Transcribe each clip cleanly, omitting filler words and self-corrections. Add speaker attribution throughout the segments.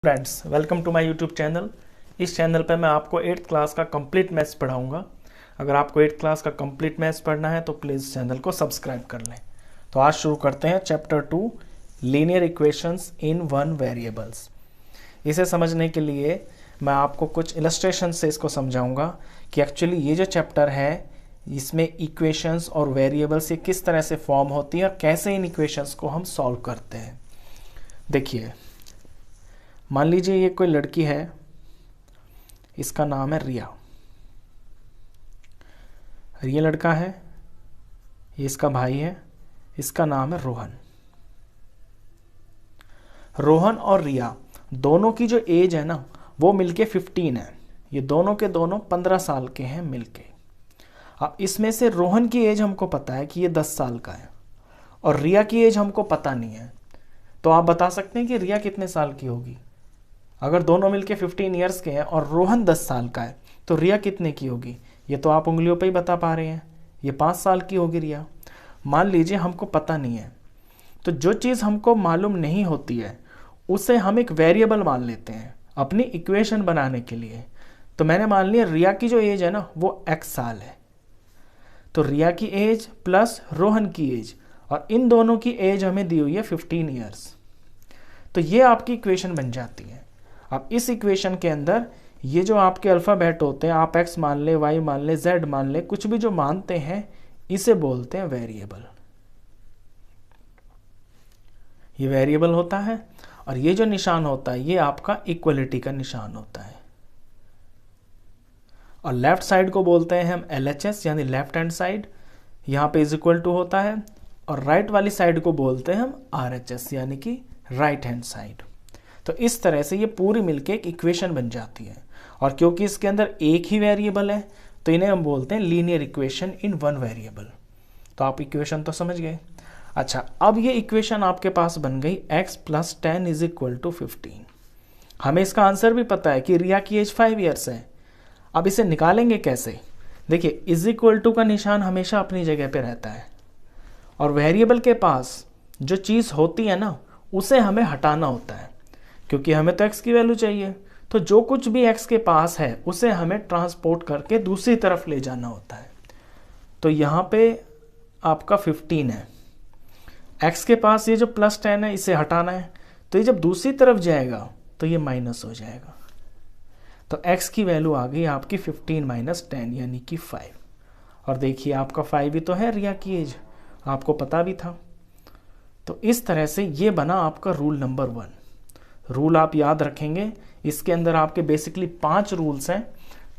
Speaker 1: Friends, welcome to my YouTube channel. इस channel पे मैं आपको 8th क्लास का कंप्लीट मैथ्स पढ़ाऊंगा। अगर आपको 8th क्लास का कंप्लीट मैथ्स पढ़ना है तो प्लीज़ चैनल को सब्सक्राइब कर लें। तो आज शुरू करते हैं chapter 2, linear equations in one variables. इसे समझने के लिए मैं आपको कुछ इलस्ट्रेशन से इसको समझाऊंगा कि एक्चुअली ये जो चैप्टर है इसमें इक्वेशंस और वेरिएबल्स ये किस तरह से फॉर्म होती है और कैसे इन इक्वेशंस को हम सॉल्व करते हैं। देखिए, मान लीजिए ये कोई लड़की है, इसका नाम है रिया। ये लड़का है, ये इसका भाई है, इसका नाम है रोहन। रोहन और रिया दोनों की जो एज है ना वो मिलके 15 है। ये दोनों के दोनों 15 साल के हैं मिलके। अब इसमें से रोहन की एज हमको पता है कि ये 10 साल का है और रिया की एज हमको पता नहीं है। तो आप बता सकते हैं कि रिया कितने साल की होगी। अगर दोनों मिलके 15 ईयर्स के हैं और रोहन 10 साल का है तो रिया कितने की होगी, ये तो आप उंगलियों पे ही बता पा रहे हैं। ये 5 साल की होगी रिया। मान लीजिए हमको पता नहीं है, तो जो चीज़ हमको मालूम नहीं होती है उसे हम एक वेरिएबल मान लेते हैं अपनी इक्वेशन बनाने के लिए। तो मैंने मान लिया रिया की जो एज है ना वो x साल है, तो रिया की एज प्लस रोहन की एज, और इन दोनों की एज हमें दी हुई है 15 ईयर्स। तो ये आपकी इक्वेशन बन जाती है। अब इस इक्वेशन के अंदर ये जो आपके अल्फ़ाबेट होते हैं, आप x मान ले, y मान ले, z मान ले, कुछ भी जो मानते हैं इसे बोलते हैं वेरिएबल। ये वेरिएबल होता है और ये जो निशान होता है ये आपका इक्वलिटी का निशान होता है। और लेफ्ट साइड को बोलते हैं हम LHS यानी लेफ्ट हैंड साइड, यहाँ पे इज इक्वल टू होता है। और राइट वाली साइड को बोलते हैं हम RHS यानी कि राइट हैंड साइड। तो इस तरह से ये पूरी मिलके एक इक्वेशन बन जाती है। और क्योंकि इसके अंदर एक ही वेरिएबल है तो इन्हें हम बोलते हैं linear equation in one variable. तो आप इक्वेशन तो समझ गए। अच्छा, अब ये इक्वेशन आपके पास बन गई x + 10 = 15। हमें इसका आंसर भी पता है कि रिया की एज 5 ईयर्स है। अब इसे निकालेंगे कैसे? देखिए, इज इक्वल टू का निशान हमेशा अपनी जगह पे रहता है और वेरिएबल के पास जो चीज़ होती है ना उसे हमें हटाना होता है, क्योंकि हमें तो x की वैल्यू चाहिए। तो जो कुछ भी x के पास है उसे हमें ट्रांसपोर्ट करके दूसरी तरफ ले जाना होता है। तो यहाँ पे आपका 15 है, x के पास ये जो +10 है इसे हटाना है, तो ये जब दूसरी तरफ जाएगा तो ये माइनस हो जाएगा। तो x की वैल्यू आ गई आपकी 15 - 10 यानी कि 5। और देखिए आपका 5 ही तो है रिया की एज, आपको पता भी था। तो इस तरह से ये बना आपका रूल नंबर 1। रूल आप याद रखेंगे, इसके अंदर आपके बेसिकली 5 रूल्स हैं।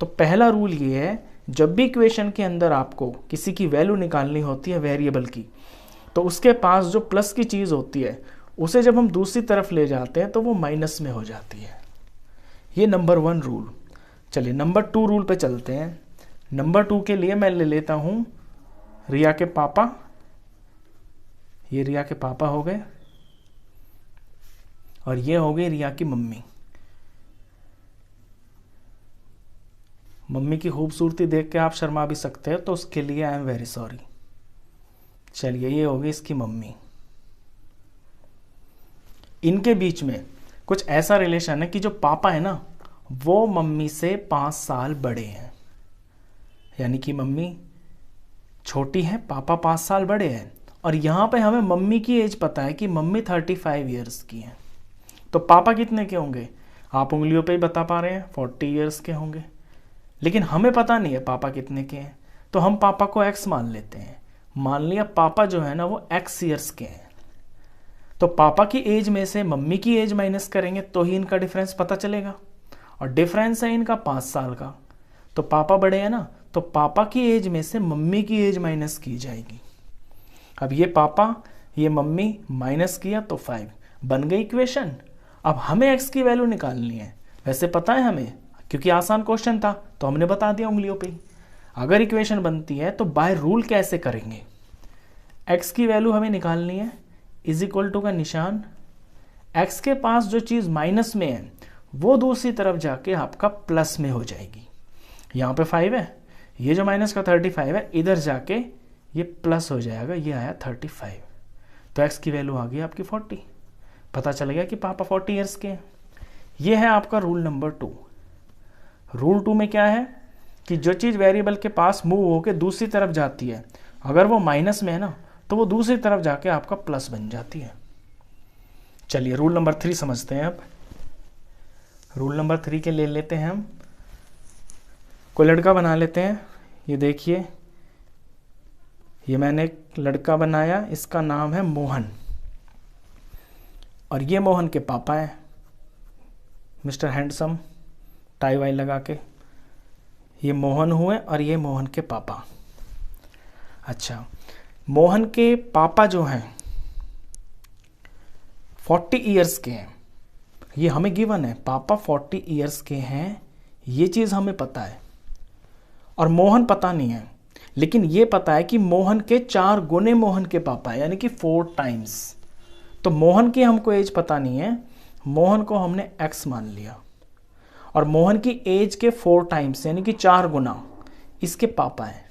Speaker 1: तो पहला रूल ये है, जब भी इक्वेशन के अंदर आपको किसी की वैल्यू निकालनी होती है वेरिएबल की, तो उसके पास जो प्लस की चीज़ होती है उसे जब हम दूसरी तरफ ले जाते हैं तो वो माइनस में हो जाती है। ये नंबर 1 रूल। चलिए नंबर 2 रूल पे चलते हैं। नंबर 2 के लिए मैं ले लेता हूँ रिया के पापा। ये रिया के पापा हो गए और ये हो गई रिया की मम्मी। मम्मी की खूबसूरती देख के आप शर्मा भी सकते हैं, तो उसके लिए आई एम वेरी सॉरी। चलिए, ये हो गई इसकी मम्मी। इनके बीच में कुछ ऐसा रिलेशन है कि जो पापा है ना वो मम्मी से 5 साल बड़े हैं, यानी कि मम्मी छोटी है, पापा 5 साल बड़े हैं। और यहाँ पे हमें मम्मी की एज पता है कि मम्मी 35 ईयर्स की है। तो पापा कितने के होंगे, आप उंगलियों पे ही बता पा रहे हैं, 40 ईयर्स के होंगे। लेकिन हमें पता नहीं है पापा कितने के हैं, तो हम पापा को x मान लेते हैं। मान लिया पापा जो है ना वो x ईयर्स के हैं। तो पापा की एज में से मम्मी की एज माइनस करेंगे तो ही इनका डिफरेंस पता चलेगा, और डिफरेंस है इनका 5 साल का। तो पापा बड़े हैं ना, तो पापा की एज में से मम्मी की एज माइनस की जाएगी। अब ये पापा ये मम्मी माइनस किया तो 5 बन गई इक्वेशन। अब हमें x की वैल्यू निकालनी है। वैसे पता है हमें, क्योंकि आसान क्वेश्चन था तो हमने बता दिया उंगलियों पे ही। अगर इक्वेशन बनती है तो बाय रूल कैसे करेंगे? x की वैल्यू हमें निकालनी है, इज इक्वल टू का निशान, x के पास जो चीज़ माइनस में है वो दूसरी तरफ जाके आपका प्लस में हो जाएगी। यहाँ पे 5 है, ये जो माइनस का 35 है इधर जाके ये प्लस हो जाएगा, ये आया 35। तो x की वैल्यू आ गई आपकी 40। पता चल गया कि पापा 40 ईयर्स के हैं। ये है आपका रूल नंबर 2। रूल 2 में क्या है कि जो चीज़ वेरिएबल के पास मूव होकर दूसरी तरफ जाती है, अगर वो माइनस में है ना, तो वो दूसरी तरफ जाके आपका प्लस बन जाती है। चलिए रूल नंबर 3 समझते हैं। अब रूल नंबर 3 के ले लेते हैं हम, कोई लड़का बना लेते हैं। ये देखिए, ये मैंने एक लड़का बनाया, इसका नाम है मोहन, और ये मोहन के पापा हैं, मिस्टर हैंडसम, टाई वाई लगा के। ये मोहन हुए और ये मोहन के पापा। अच्छा, मोहन के पापा जो हैं 40 इयर्स के हैं, ये हमें गिवन है, पापा 40 इयर्स के हैं, ये चीज़ हमें पता है। और मोहन पता नहीं है, लेकिन ये पता है कि मोहन के 4 गुने मोहन के पापा है, यानी कि 4 टाइम्स। तो मोहन की हमको एज पता नहीं है, मोहन को हमने x मान लिया, और मोहन की एज के 4 टाइम्स यानी कि 4 गुना इसके पापा हैं।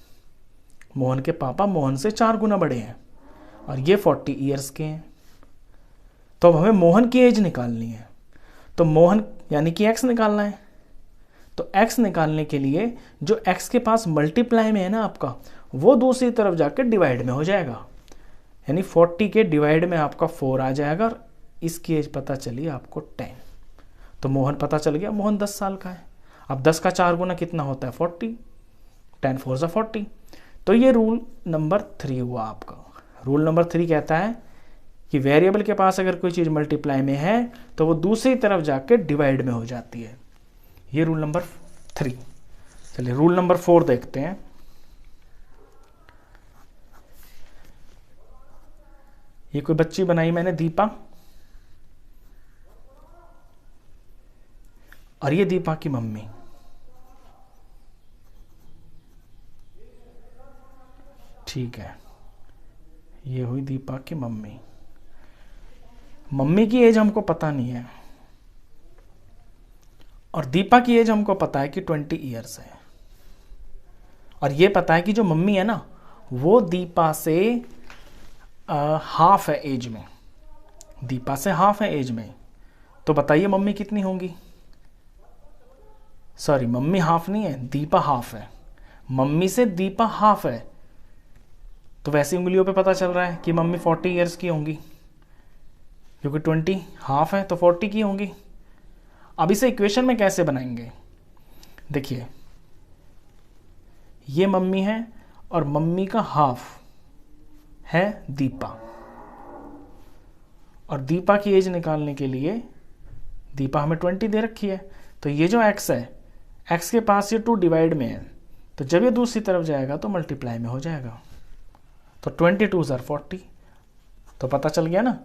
Speaker 1: मोहन के पापा मोहन से 4 गुना बड़े हैं, और ये 40 इयर्स के हैं। तो अब हमें मोहन की एज निकालनी है, तो मोहन यानी कि x निकालना है। तो x निकालने के लिए जो x के पास मल्टीप्लाई में है ना आपका, वो दूसरी तरफ जाकर डिवाइड में हो जाएगा, यानी 40 के डिवाइड में आपका 4 आ जाएगा, और इसकी एज पता चली आपको 10। तो मोहन पता चल गया, मोहन 10 साल का है। अब 10 का 4 गुना कितना होता है? 40। 10 4 = 40। तो ये रूल नंबर 3 हुआ आपका। रूल नंबर 3 कहता है कि वेरिएबल के पास अगर कोई चीज़ मल्टीप्लाई में है तो वो दूसरी तरफ जाके डिवाइड में हो जाती है। ये रूल नंबर 3। चलिए रूल नंबर 4 देखते हैं। ये कोई बच्ची बनाई मैंने, दीपा, और ये दीपा की मम्मी। ठीक है, ये हुई दीपा की मम्मी। मम्मी की एज हमको पता नहीं है, और दीपा की एज हमको पता है कि 20 इयर्स है, और ये पता है कि जो मम्मी है ना वो दीपा से हाफ है एज में, दीपा से हाफ है एज में। तो बताइए मम्मी कितनी होंगी? सॉरी, मम्मी हाफ नहीं है, दीपा हाफ है। मम्मी से दीपा हाफ है, तो वैसी उंगलियों पे पता चल रहा है कि मम्मी 40 इयर्स की होंगी, क्योंकि 20 हाफ है तो 40 की होंगी। अब इसे इक्वेशन में कैसे बनाएंगे? देखिए, ये मम्मी है और मम्मी का हाफ है दीपा, और दीपा की एज निकालने के लिए दीपा हमें 20 दे रखी है, तो ये जो x है, x के पास ये 2 डिवाइड में है, तो जब ये दूसरी तरफ जाएगा तो मल्टीप्लाई में हो जाएगा। तो 20 2 = 40। तो पता चल गया ना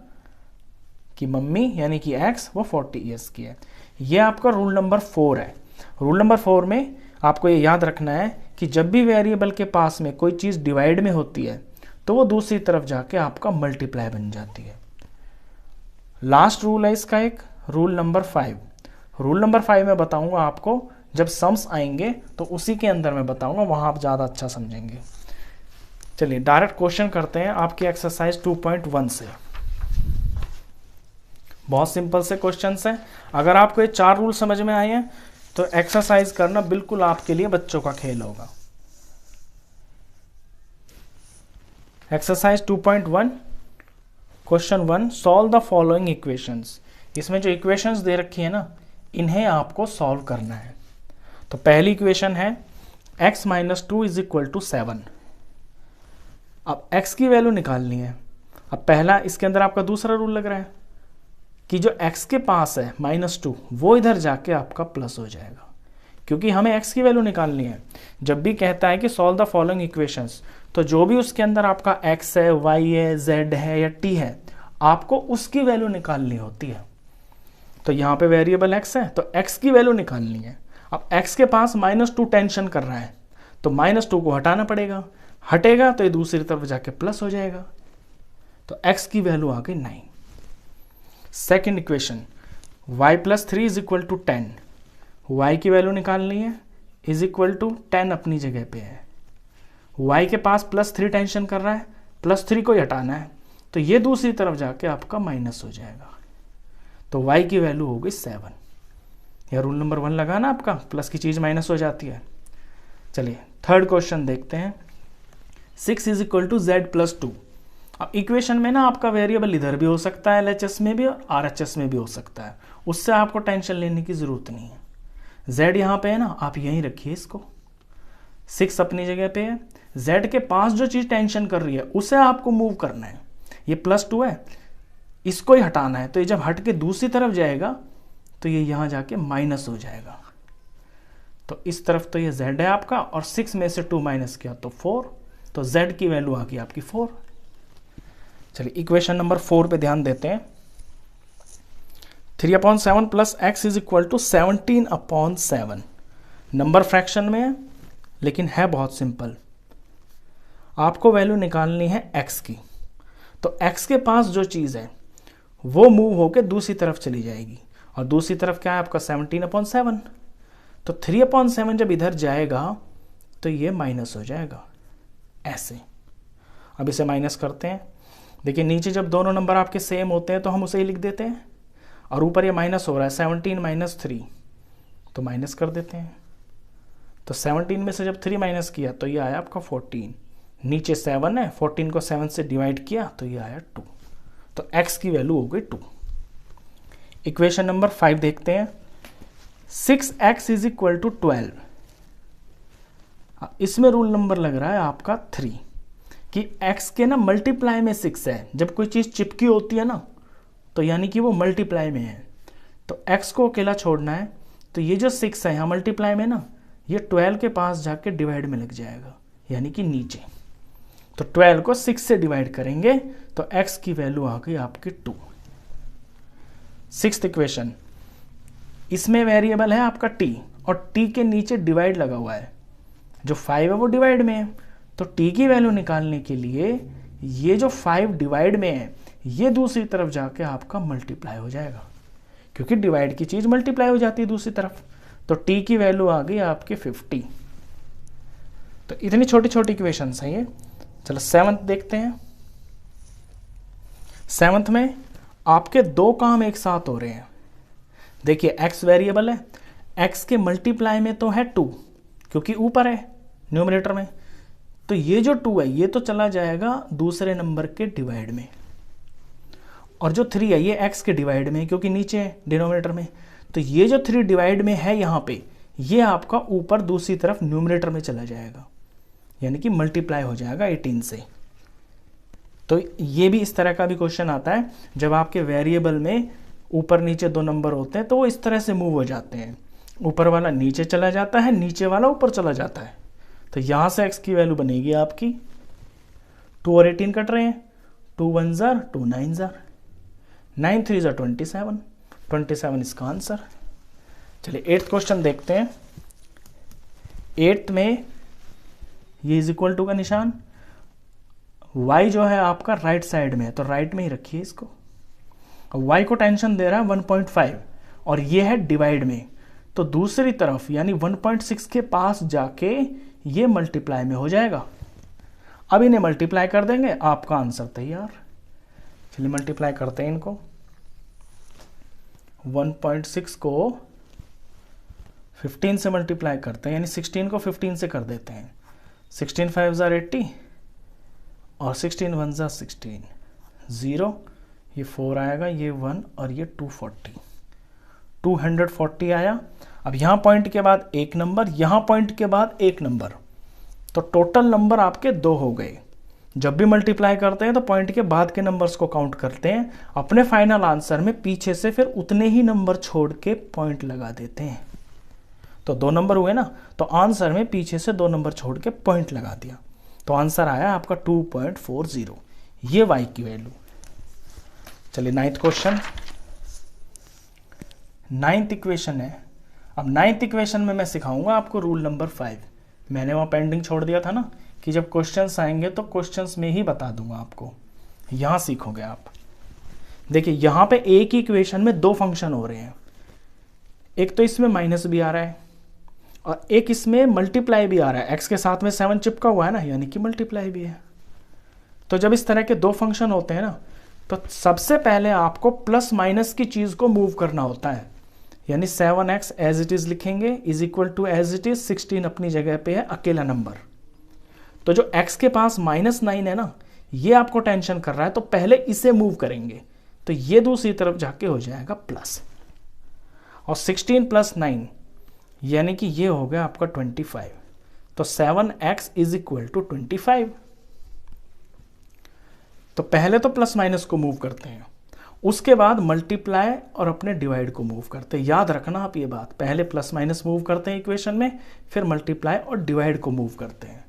Speaker 1: कि मम्मी यानी कि x वो 40 इयर्स की है। ये आपका रूल नंबर 4 है। रूल नंबर 4 में आपको ये याद रखना है कि जब भी वेरिएबल के पास में कोई चीज़ डिवाइड में होती है तो वो दूसरी तरफ जाके आपका मल्टीप्लाई बन जाती है। लास्ट रूल है इसका एक, रूल नंबर 5। रूल नंबर 5 में बताऊंगा आपको, जब सम्स आएंगे तो उसी के अंदर मैं बताऊंगा, वहां आप ज़्यादा अच्छा समझेंगे। चलिए डायरेक्ट क्वेश्चन करते हैं आपकी एक्सरसाइज 2.1 से। बहुत सिंपल से क्वेश्चंस हैं। अगर आपको ये 4 रूल समझ में आए हैं तो एक्सरसाइज करना बिल्कुल आपके लिए बच्चों का खेल होगा। Exercise 2.1 question 1, solve the following equations. इसमें जो इक्वेशंस दे रखी है ना, इन्हें आपको सॉल्व करना है। तो पहली इक्वेशन है x - 2 = 7। अब x की वैल्यू निकालनी है। अब पहला, इसके अंदर आपका दूसरा रूल लग रहा है कि जो x के पास है -2 वो इधर जाके आपका प्लस हो जाएगा, क्योंकि हमें x की वैल्यू निकालनी है। जब भी कहता है कि सॉल्व द फॉलोइंग इक्वेशंस, तो जो भी उसके अंदर आपका x है, y है, z है या t है, आपको उसकी वैल्यू निकालनी होती है। तो यहाँ पे वेरिएबल x है तो x की वैल्यू निकालनी है। अब x के पास -2 टेंशन कर रहा है, तो -2 को हटाना पड़ेगा, हटेगा तो ये दूसरी तरफ जाके प्लस हो जाएगा। तो x की वैल्यू आ गई 9। Second equation, y + 3 = 10। y की वैल्यू निकालनी है, =10 अपनी जगह पे है। y के पास +3 टेंशन कर रहा है, +3 को हटाना है, तो ये दूसरी तरफ जाके आपका माइनस हो जाएगा। तो y की वैल्यू हो गई 7। या रूल नंबर 1 लगा ना आपका, प्लस की चीज़ माइनस हो जाती है। चलिए थर्ड क्वेश्चन देखते हैं। 6 is equal to z plus 2। अब इक्वेशन में ना आपका वेरिएबल इधर भी हो सकता है LHS में भी और RHS में भी हो सकता है, उससे आपको टेंशन लेने की ज़रूरत नहीं है। z यहाँ पे है ना, आप यहीं रखिए इसको, 6 अपनी जगह पे है। z के पास जो चीज़ टेंशन कर रही है उसे आपको मूव करना है। ये +2 है, इसको ही हटाना है, तो ये जब हट के दूसरी तरफ जाएगा तो ये यहाँ जाके माइनस हो जाएगा। तो इस तरफ तो ये z है आपका, और 6 में से 2 माइनस किया तो 4, तो z की वैल्यू आ गई आपकी 4। चलिए इक्वेशन नंबर 4 पे ध्यान देते हैं। 3/7 plus x is equal to 17/7। Number fraction में है लेकिन है बहुत सिंपल। आपको वैल्यू निकालनी है x की, तो x के पास जो चीज़ है वो मूव होकर दूसरी तरफ चली जाएगी, और दूसरी तरफ क्या है आपका 17/7। तो 3/7 जब इधर जाएगा तो ये माइनस हो जाएगा ऐसे। अब इसे माइनस करते हैं। देखिए नीचे जब दोनों नंबर आपके सेम होते हैं तो हम उसे ही लिख देते हैं, और ऊपर ये माइनस हो रहा है 17 माइनस 3, तो माइनस कर देते हैं। तो 17 में से जब 3 माइनस किया तो ये आया आपका 14। नीचे 7 है, 14 को 7 से डिवाइड किया तो ये आया 2। तो x की वैल्यू हो गई 2। इक्वेशन नंबर 5 देखते हैं। 6x is equal to 12। इसमें रूल नंबर लग रहा है आपका 3 कि x के ना मल्टीप्लाई में 6 है। जब कोई चीज़ चिपकी होती है ना तो यानी कि वो मल्टीप्लाई में है, तो x को अकेला छोड़ना है। तो ये जो 6 है यहाँ मल्टीप्लाई में ना, ये 12 के पास जाके डिवाइड में लग जाएगा, यानी कि नीचे। तो 12 को 6 से डिवाइड करेंगे तो x की वैल्यू आ गई आपकी 2। 6th इक्वेशन, इसमें वेरिएबल है आपका t, और t के नीचे डिवाइड लगा हुआ है। जो 5 है वो डिवाइड में है, तो t की वैल्यू निकालने के लिए ये जो 5 डिवाइड में है ये दूसरी तरफ जाके आपका मल्टीप्लाई हो जाएगा, क्योंकि डिवाइड की चीज़ मल्टीप्लाई हो जाती है दूसरी तरफ। तो t की वैल्यू आ गई आपके 50। तो इतनी छोटी छोटी इक्वेशंस हैं ये। चलो 7th देखते हैं। 7th में आपके दो काम एक साथ हो रहे हैं। देखिए x वेरिएबल है, x के मल्टीप्लाई में तो है 2 क्योंकि ऊपर है न्यूमरेटर में, तो ये जो 2 है ये तो चला जाएगा दूसरे नंबर के डिवाइड में, और जो 3 है ये x के डिवाइड में क्योंकि नीचे है डिनोमिनेटर में। तो ये जो 3 डिवाइड में है यहाँ पे, ये आपका ऊपर दूसरी तरफ न्यूमरेटर में चला जाएगा, यानी कि मल्टीप्लाई हो जाएगा 18 से। तो ये भी इस तरह का भी क्वेश्चन आता है, जब आपके वेरिएबल में ऊपर नीचे दो नंबर होते हैं तो वो इस तरह से मूव हो जाते हैं, ऊपर वाला नीचे चला जाता है, नीचे वाला ऊपर चला जाता है। तो यहाँ से x की वैल्यू बनेगी आपकी 2 और 18 कट रहे हैं, 2 1 जार 2 9 जार 9 3 जार 27, 27 इसका आंसर। चलिए 8th क्वेश्चन देखते हैं। 8th में ये इज इक्वल टू का निशान, y जो है आपका राइट साइड में है तो राइट में ही रखिए इसको। y को टेंशन दे रहा है 1.5 और ये है डिवाइड में, तो दूसरी तरफ यानी 1.6 के पास जाके ये मल्टीप्लाई में हो जाएगा। अब इन्हें मल्टीप्लाई कर देंगे, आपका आंसर तैयार। चलिए मल्टीप्लाई करते हैं इनको। 1.6 को 15 से मल्टीप्लाई करते हैं, यानी 16 को 15 से कर देते हैं। 16 5 जार 80 और 16 1 जार 16, 0 ये 4 आएगा, ये 1 और ये 240, 240 आया। अब यहाँ पॉइंट के बाद एक नंबर, यहाँ पॉइंट के बाद एक नंबर, तो टोटल नंबर आपके 2 हो गए। जब भी मल्टीप्लाई करते हैं तो पॉइंट के बाद के नंबर्स को काउंट करते हैं, अपने फाइनल आंसर में पीछे से फिर उतने ही नंबर छोड़ के पॉइंट लगा देते हैं। तो 2 नंबर हुए ना, तो आंसर में पीछे से 2 नंबर छोड़ के पॉइंट लगा दिया, तो आंसर आया आपका 2.40, ये y की वैल्यू। चलिए 9th क्वेश्चन, 9th इक्वेशन है। अब 9th इक्वेशन में मैं सिखाऊंगा आपको रूल नंबर 5। मैंने वहाँ पेंडिंग छोड़ दिया था ना कि जब क्वेश्चंस आएंगे तो क्वेश्चंस में ही बता दूंगा आपको, यहाँ सीखोगे आप। देखिए यहाँ पे एक ही इक्वेशन में 2 फंक्शन हो रहे हैं, एक तो इसमें माइनस भी आ रहा है और एक इसमें मल्टीप्लाई भी आ रहा है। x के साथ में 7 चिपका हुआ है ना, यानी कि मल्टीप्लाई भी है। तो जब इस तरह के 2 फंक्शन होते हैं ना, तो सबसे पहले आपको प्लस माइनस की चीज़ को मूव करना होता है। यानी 7x एज इट इज लिखेंगे is equal to as it is 16 अपनी जगह पे है अकेला नंबर। तो जो x के पास -9 है ना, ये आपको टेंशन कर रहा है, तो पहले इसे मूव करेंगे, तो ये दूसरी तरफ जाके हो जाएगा प्लस, और 16 + 9 यानी कि ये हो गया आपका 25। तो 7x इज इक्वल टू 25। तो पहले तो प्लस माइनस को मूव करते हैं, उसके बाद मल्टीप्लाई और अपने डिवाइड को मूव करते हैं। याद रखना आप ये बात, पहले प्लस माइनस मूव करते हैं इक्वेशन में, फिर मल्टीप्लाई और डिवाइड को मूव करते हैं।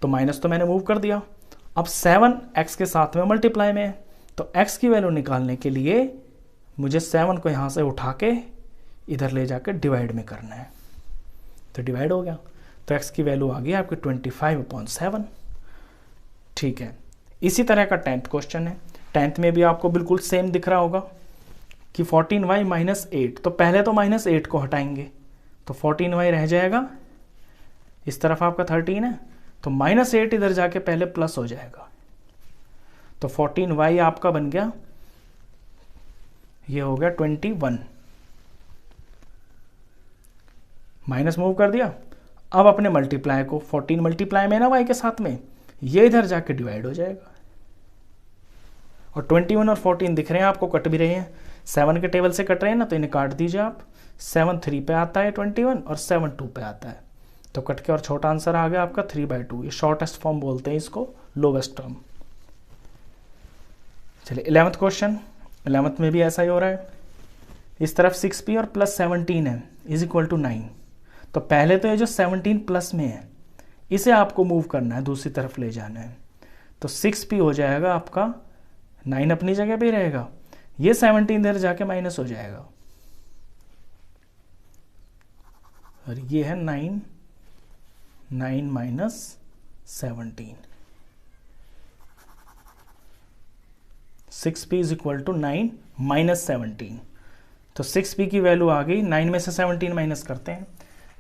Speaker 1: तो माइनस तो मैंने मूव कर दिया, अब 7x के साथ में मल्टीप्लाई में है, तो x की वैल्यू निकालने के लिए मुझे 7 को यहाँ से उठा के इधर ले जाकर डिवाइड में करना है। तो डिवाइड हो गया, तो x की वैल्यू आ गई आपकी 25/7। ठीक है, इसी तरह का 10th क्वेश्चन है। 10th में भी आपको बिल्कुल सेम दिख रहा होगा कि 14y - 8, तो पहले तो -8 को हटाएंगे, तो 14y रह जाएगा, इस तरफ आपका 13 है, तो -8 इधर जाके पहले प्लस हो जाएगा, तो 14y आपका बन गया, ये हो गया 21, माइनस मूव कर दिया। अब अपने मल्टीप्लाई को 14 मल्टीप्लाई में ना y के साथ में, ये इधर जाके डिवाइड हो जाएगा, और 21 और 14 दिख रहे हैं आपको, कट भी रहे हैं, 7 के टेबल से कट रहे हैं ना, तो इन्हें काट दीजिए आप। 7 3 पे आता है 21, और 7 2 पे आता है, तो कट के और छोटा आंसर आ गया आपका 3/2। ये शॉर्टेस्ट फॉर्म बोलते हैं इसको, लोवेस्ट टर्म। चलिए 11th क्वेश्चन, 11th में भी ऐसा ही हो रहा है। इस तरफ 6p और प्लस 17 है इज इक्वल टू 9। तो पहले तो ये जो 17 प्लस में है इसे आपको मूव करना है, दूसरी तरफ ले जाना है, तो 6p हो जाएगा आपका, 9 अपनी जगह पे रहेगा, ये 17 इधर जाके माइनस हो जाएगा, और ये है 9 - 17। 6p is equal to 9 - 17। तो 6p की वैल्यू आ गई, 9 में से 17 माइनस करते हैं।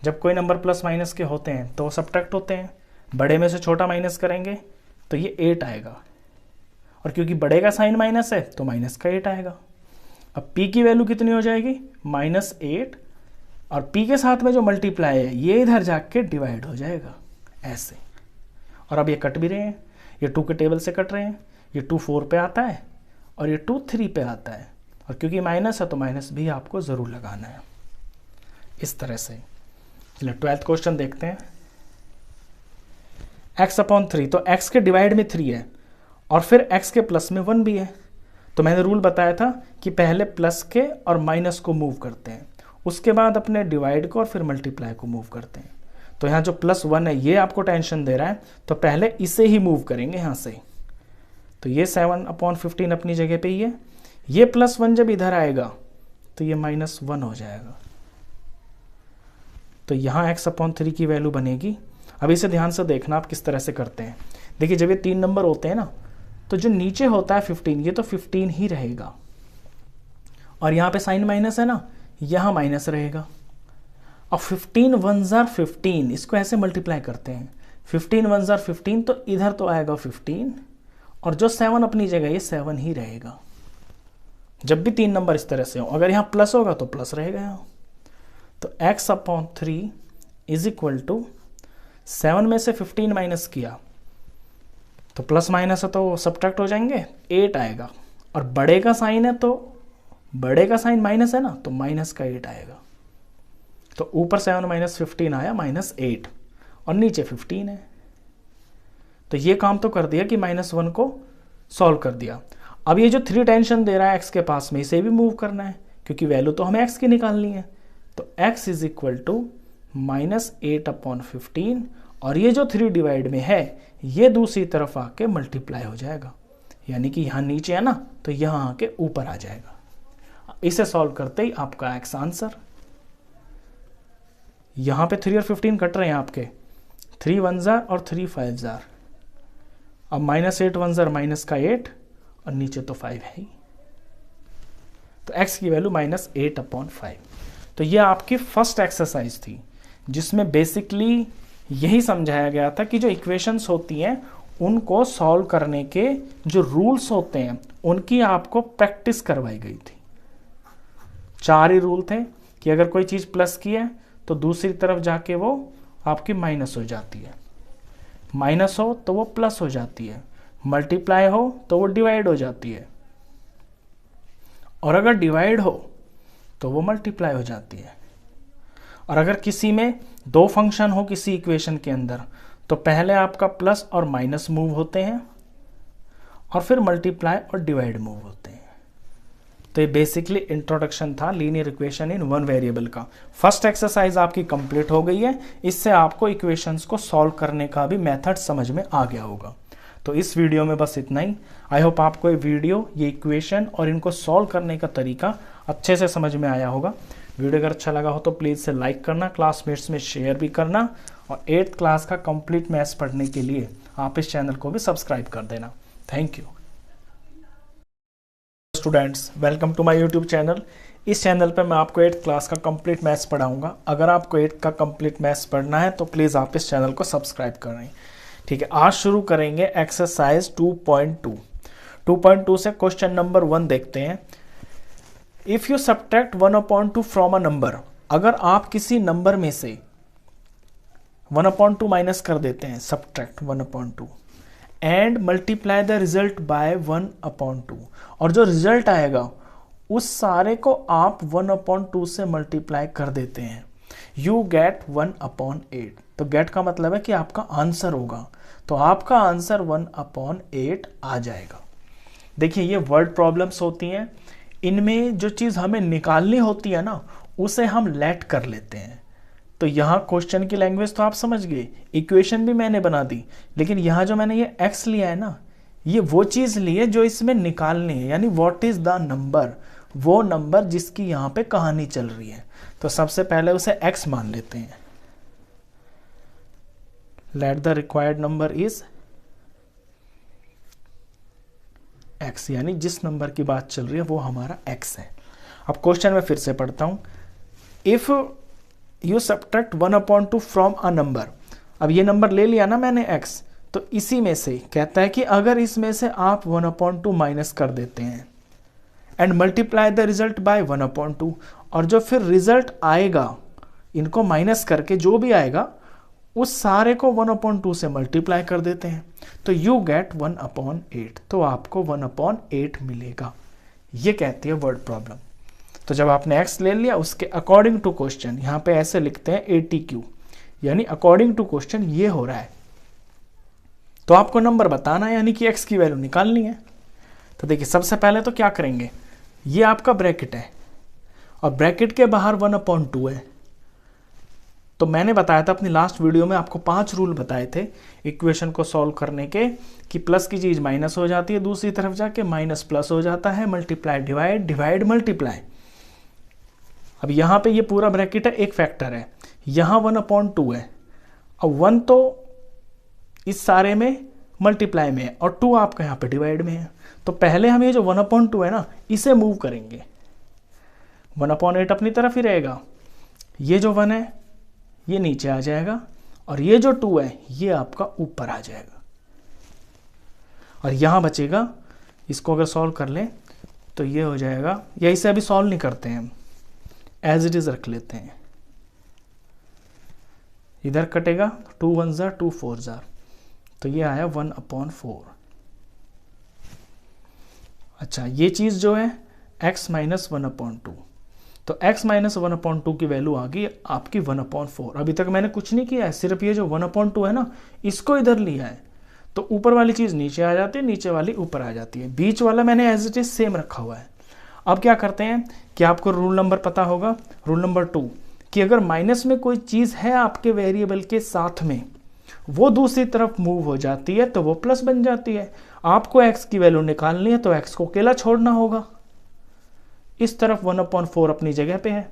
Speaker 1: जब कोई नंबर प्लस माइनस के होते हैं तो सब्ट्रैक्ट होते हैं, बड़े में से छोटा माइनस करेंगे तो ये 8 आएगा, और क्योंकि बड़े का साइन माइनस है तो माइनस का 8 आएगा। अब p की वैल्यू कितनी हो जाएगी, -8, और p के साथ में जो मल्टीप्लाई है ये इधर जाके डिवाइड हो जाएगा ऐसे, और अब ये कट भी रहे हैं, ये 2 के टेबल से कट रहे हैं, ये 2 4 पे आता है और ये 2 3 पे आता है, और क्योंकि माइनस है तो माइनस भी आपको ज़रूर लगाना है, इस तरह से। चलिए 12th क्वेश्चन देखते हैं। x/3, तो x के डिवाइड में 3 है, और फिर x के प्लस में 1 भी है। तो मैंने रूल बताया था कि पहले प्लस के और माइनस को मूव करते हैं, उसके बाद अपने डिवाइड को और फिर मल्टीप्लाई को मूव करते हैं। तो यहाँ जो +1 है ये आपको टेंशन दे रहा है, तो पहले इसे ही मूव करेंगे यहाँ से। तो ये 7/15 अपनी जगह पे ही है, ये +1 जब इधर आएगा तो ये -1 हो जाएगा। तो यहाँ x/3 की वैल्यू बनेगी। अब इसे ध्यान से देखना आप किस तरह से करते हैं। देखिए जब ये 3 नंबर होते हैं ना, तो जो नीचे होता है 15, ये तो 15 ही रहेगा, और यहाँ पे साइन माइनस है ना, यहाँ माइनस रहेगा। अब 15 1 15, इसको ऐसे मल्टीप्लाई करते हैं, 15 1 15, तो इधर तो आएगा 15, और जो 7 अपनी जगह ये 7 ही रहेगा। जब भी 3 नंबर इस तरह से हो, अगर यहाँ प्लस होगा तो प्लस रहेगा यहाँ। तो x/3 इज इक्वल टू 7 में से 15 माइनस किया तो प्लस माइनस है तो सब्ट्रैक्ट हो जाएंगे, 8 आएगा, और बड़े का साइन है तो बड़े का साइन माइनस है ना, तो माइनस का 8 आएगा। तो ऊपर 7 - 15 आया -8, और नीचे 15 है। तो ये काम तो कर दिया कि -1 को सॉल्व कर दिया। अब ये जो 3 टेंशन दे रहा है x के पास में, इसे भी मूव करना है, क्योंकि वैल्यू तो हमें x की निकालनी है। तो x इज इक्वल टू -8/15, और ये जो 3 डिवाइड में है ये दूसरी तरफ आके मल्टीप्लाई हो जाएगा, यानी कि यहाँ नीचे है ना, तो यहाँ आके ऊपर आ जाएगा। इसे सॉल्व करते ही आपका x आंसर। यहाँ पे 3 और 15 कट रहे हैं आपके, 3 1 और 3 5 अब -8 1 माइनस का 8, और नीचे तो 5 है ही, तो x की वैल्यू -8/5। तो ये आपकी फर्स्ट एक्सरसाइज थी, जिसमें बेसिकली यही समझाया गया था कि जो इक्वेशंस होती हैं उनको सॉल्व करने के जो रूल्स होते हैं उनकी आपको प्रैक्टिस करवाई गई थी। 4 ही रूल थे, कि अगर कोई चीज़ प्लस की है तो दूसरी तरफ जाके वो आपकी माइनस हो जाती है, माइनस हो तो वो प्लस हो जाती है, मल्टीप्लाई हो तो वो डिवाइड हो जाती है, और अगर डिवाइड हो तो वो मल्टीप्लाई हो जाती है। और अगर किसी में दो फंक्शन हो किसी इक्वेशन के अंदर तो पहले आपका प्लस और माइनस मूव होते हैं और फिर मल्टीप्लाई और डिवाइड मूव होते हैं। तो ये बेसिकली इंट्रोडक्शन था linear equation in one variable का। फर्स्ट एक्सरसाइज आपकी कंप्लीट हो गई है। इससे आपको इक्वेशंस को सॉल्व करने का भी मेथड समझ में आ गया होगा। तो इस वीडियो में बस इतना ही। आई होप आपको ये वीडियो, ये इक्वेशन और इनको सॉल्व करने का तरीका अच्छे से समझ में आया होगा। वीडियो अगर अच्छा लगा हो तो प्लीज़ से लाइक करना, क्लासमेट्स में शेयर भी करना, और 8th क्लास का कंप्लीट मैथ्स पढ़ने के लिए आप इस चैनल को भी सब्सक्राइब कर देना। Thank you students, welcome to my YouTube channel. इस चैनल पर मैं आपको 8th क्लास का कंप्लीट मैथ्स पढ़ाऊंगा। अगर आपको 8th का कंप्लीट मैथ्स पढ़ना है तो प्लीज़ आप इस चैनल को सब्सक्राइब कर रहे हैं। ठीक है, आज शुरू करेंगे एक्सरसाइज 2.2। 2.2 से क्वेश्चन नंबर 1 देखते हैं। If you subtract 1/2 from a number, अगर आप किसी नंबर में से 1/2 माइनस कर देते हैं, subtract 1/2 and multiply the result by 1/2, और जो रिजल्ट आएगा उस सारे को आप 1/2 से मल्टीप्लाई कर देते हैं, यू गेट 1/8। तो गेट का मतलब है कि आपका आंसर होगा, तो आपका आंसर 1/8 आ जाएगा। देखिए, ये वर्ड प्रॉब्लम्स होती हैं, इनमें जो चीज़ हमें निकालनी होती है ना उसे हम लेट कर लेते हैं। तो यहाँ क्वेश्चन की लैंग्वेज तो आप समझ गए, इक्वेशन भी मैंने बना दी, लेकिन यहाँ जो मैंने ये x लिया है ना, ये वो चीज़ ली है जो इसमें निकालनी है, यानी व्हाट इज द नंबर, वो नंबर जिसकी यहाँ पे कहानी चल रही है। तो सबसे पहले उसे x मान लेते हैं। Let the required number is x, यानी जिस नंबर की बात चल रही है वो हमारा x है। अब क्वेश्चन में फिर से पढ़ता हूं। If you subtract 1/2 from a number, अब ये नंबर ले लिया ना मैंने x, तो इसी में से कहता है कि अगर इसमें से आप 1/2 माइनस कर देते हैं and multiply the result by 1/2, और जो फिर रिजल्ट आएगा इनको माइनस करके जो भी आएगा उस सारे को 1/2 से मल्टीप्लाई कर देते हैं, तो यू गेट 1/8। तो आपको 1/8 मिलेगा। ये कहती है वर्ड प्रॉब्लम। तो जब आपने x ले लिया उसके अकॉर्डिंग टू क्वेश्चन, यहाँ पे ऐसे लिखते हैं ATQ, यानी अकॉर्डिंग टू क्वेश्चन ये हो रहा है, तो आपको नंबर बताना है, यानी कि x की वैल्यू निकालनी है। तो देखिए, सबसे पहले तो क्या करेंगे, ये आपका ब्रैकेट है और ब्रैकेट के बाहर 1/2 है। तो मैंने बताया था अपनी लास्ट वीडियो में, आपको 5 रूल बताए थे इक्वेशन को सॉल्व करने के, कि प्लस की चीज़ माइनस हो जाती है, दूसरी तरफ जाके माइनस प्लस हो जाता है, मल्टीप्लाई डिवाइड, डिवाइड मल्टीप्लाई। अब यहाँ पे ये पूरा ब्रैकेट है, एक फैक्टर है, यहाँ 1/2 है, और 1 तो इस सारे में मल्टीप्लाई में है और 2 आपका यहाँ पे डिवाइड में है। तो पहले हम ये जो 1/2 है ना, इसे मूव करेंगे, 1/8 अपनी तरफ ही रहेगा, ये जो 1 है ये नीचे आ जाएगा, और ये जो 2 है ये आपका ऊपर आ जाएगा, और यहाँ बचेगा। इसको अगर सॉल्व कर लें तो ये हो जाएगा, या इसे अभी सॉल्व नहीं करते हैं हम, एज इट इज रख लेते हैं। इधर कटेगा, 2 1 जार 2 4 जार, तो ये आया 1/4। अच्छा, ये चीज़ जो है x माइनस 1/2, तो x माइनस 1/2 की वैल्यू आ गई आपकी 1/4। अभी तक मैंने कुछ नहीं किया है, सिर्फ ये जो 1/2 है ना, इसको इधर लिया है, तो ऊपर वाली चीज़ नीचे आ जाती है, नीचे वाली ऊपर आ जाती है, बीच वाला मैंने एज इट इज सेम रखा हुआ है। अब क्या करते हैं कि आपको रूल नंबर पता होगा, रूल नंबर 2, कि अगर माइनस में कोई चीज़ है आपके वेरिएबल के साथ में, वो दूसरी तरफ मूव हो जाती है तो वो प्लस बन जाती है। आपको x की वैल्यू निकालनी है तो x को अकेला छोड़ना होगा, इस तरफ 1/4 अपनी जगह पे है।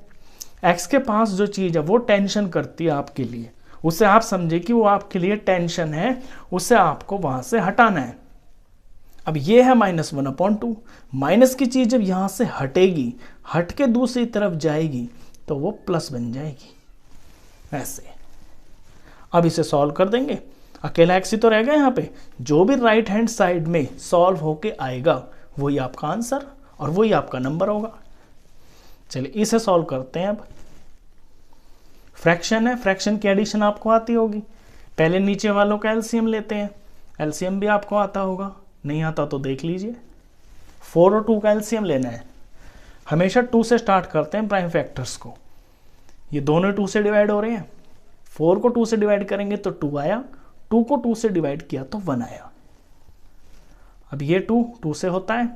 Speaker 1: x के पास जो चीज़ है वो टेंशन करती है आपके लिए, उसे आप समझे कि वो आपके लिए टेंशन है, उसे आपको वहां से हटाना है। अब ये है -1/2, माइनस की चीज़ जब यहाँ से हटेगी, हट के दूसरी तरफ जाएगी तो वो प्लस बन जाएगी, ऐसे। अब इसे सॉल्व कर देंगे, अकेला x ही तो रहेगा यहाँ पे, जो भी राइट हैंड साइड में सॉल्व होके आएगा वही आपका आंसर और वही आपका नंबर होगा। चलिए इसे सॉल्व करते हैं। अब फ्रैक्शन है, फ्रैक्शन की एडिशन आपको आती होगी। पहले नीचे वालों का एलसीएम लेते हैं, एलसीएम भी आपको आता होगा, नहीं आता तो देख लीजिए। 4 और 2 का एलसीएम लेना है। हमेशा 2 से स्टार्ट करते हैं प्राइम फैक्टर्स को। ये दोनों 2 से डिवाइड हो रहे हैं। 4 को 2 से डिवाइड करेंगे तो 2 आया, 2 को 2 से डिवाइड किया तो 1 आया। अब ये 2 से होता है,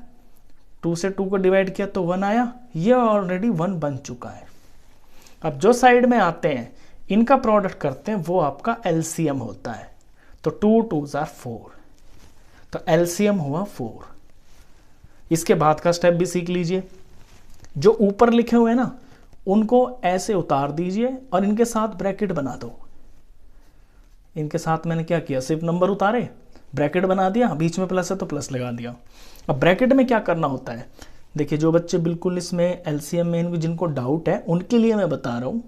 Speaker 1: 2 से 2 को डिवाइड किया तो 1 आया, ये ऑलरेडी 1 बन चुका है। अब जो साइड में आते हैं इनका प्रोडक्ट करते हैं, वो आपका एलसीएम होता है। तो 2 2s are 4, तो एलसीएम हुआ 4। इसके बाद का स्टेप भी सीख लीजिए। जो ऊपर लिखे हुए हैं ना उनको ऐसे उतार दीजिए और इनके साथ ब्रैकेट बना दो। इनके साथ मैंने क्या किया, सिर्फ नंबर उतारे, ब्रैकेट बना दिया, बीच में प्लस है तो प्लस लगा दिया। अब ब्रैकेट में क्या करना होता है, देखिए जो बच्चे बिल्कुल इसमें एलसीएम में जिनको डाउट है उनके लिए मैं बता रहा हूं,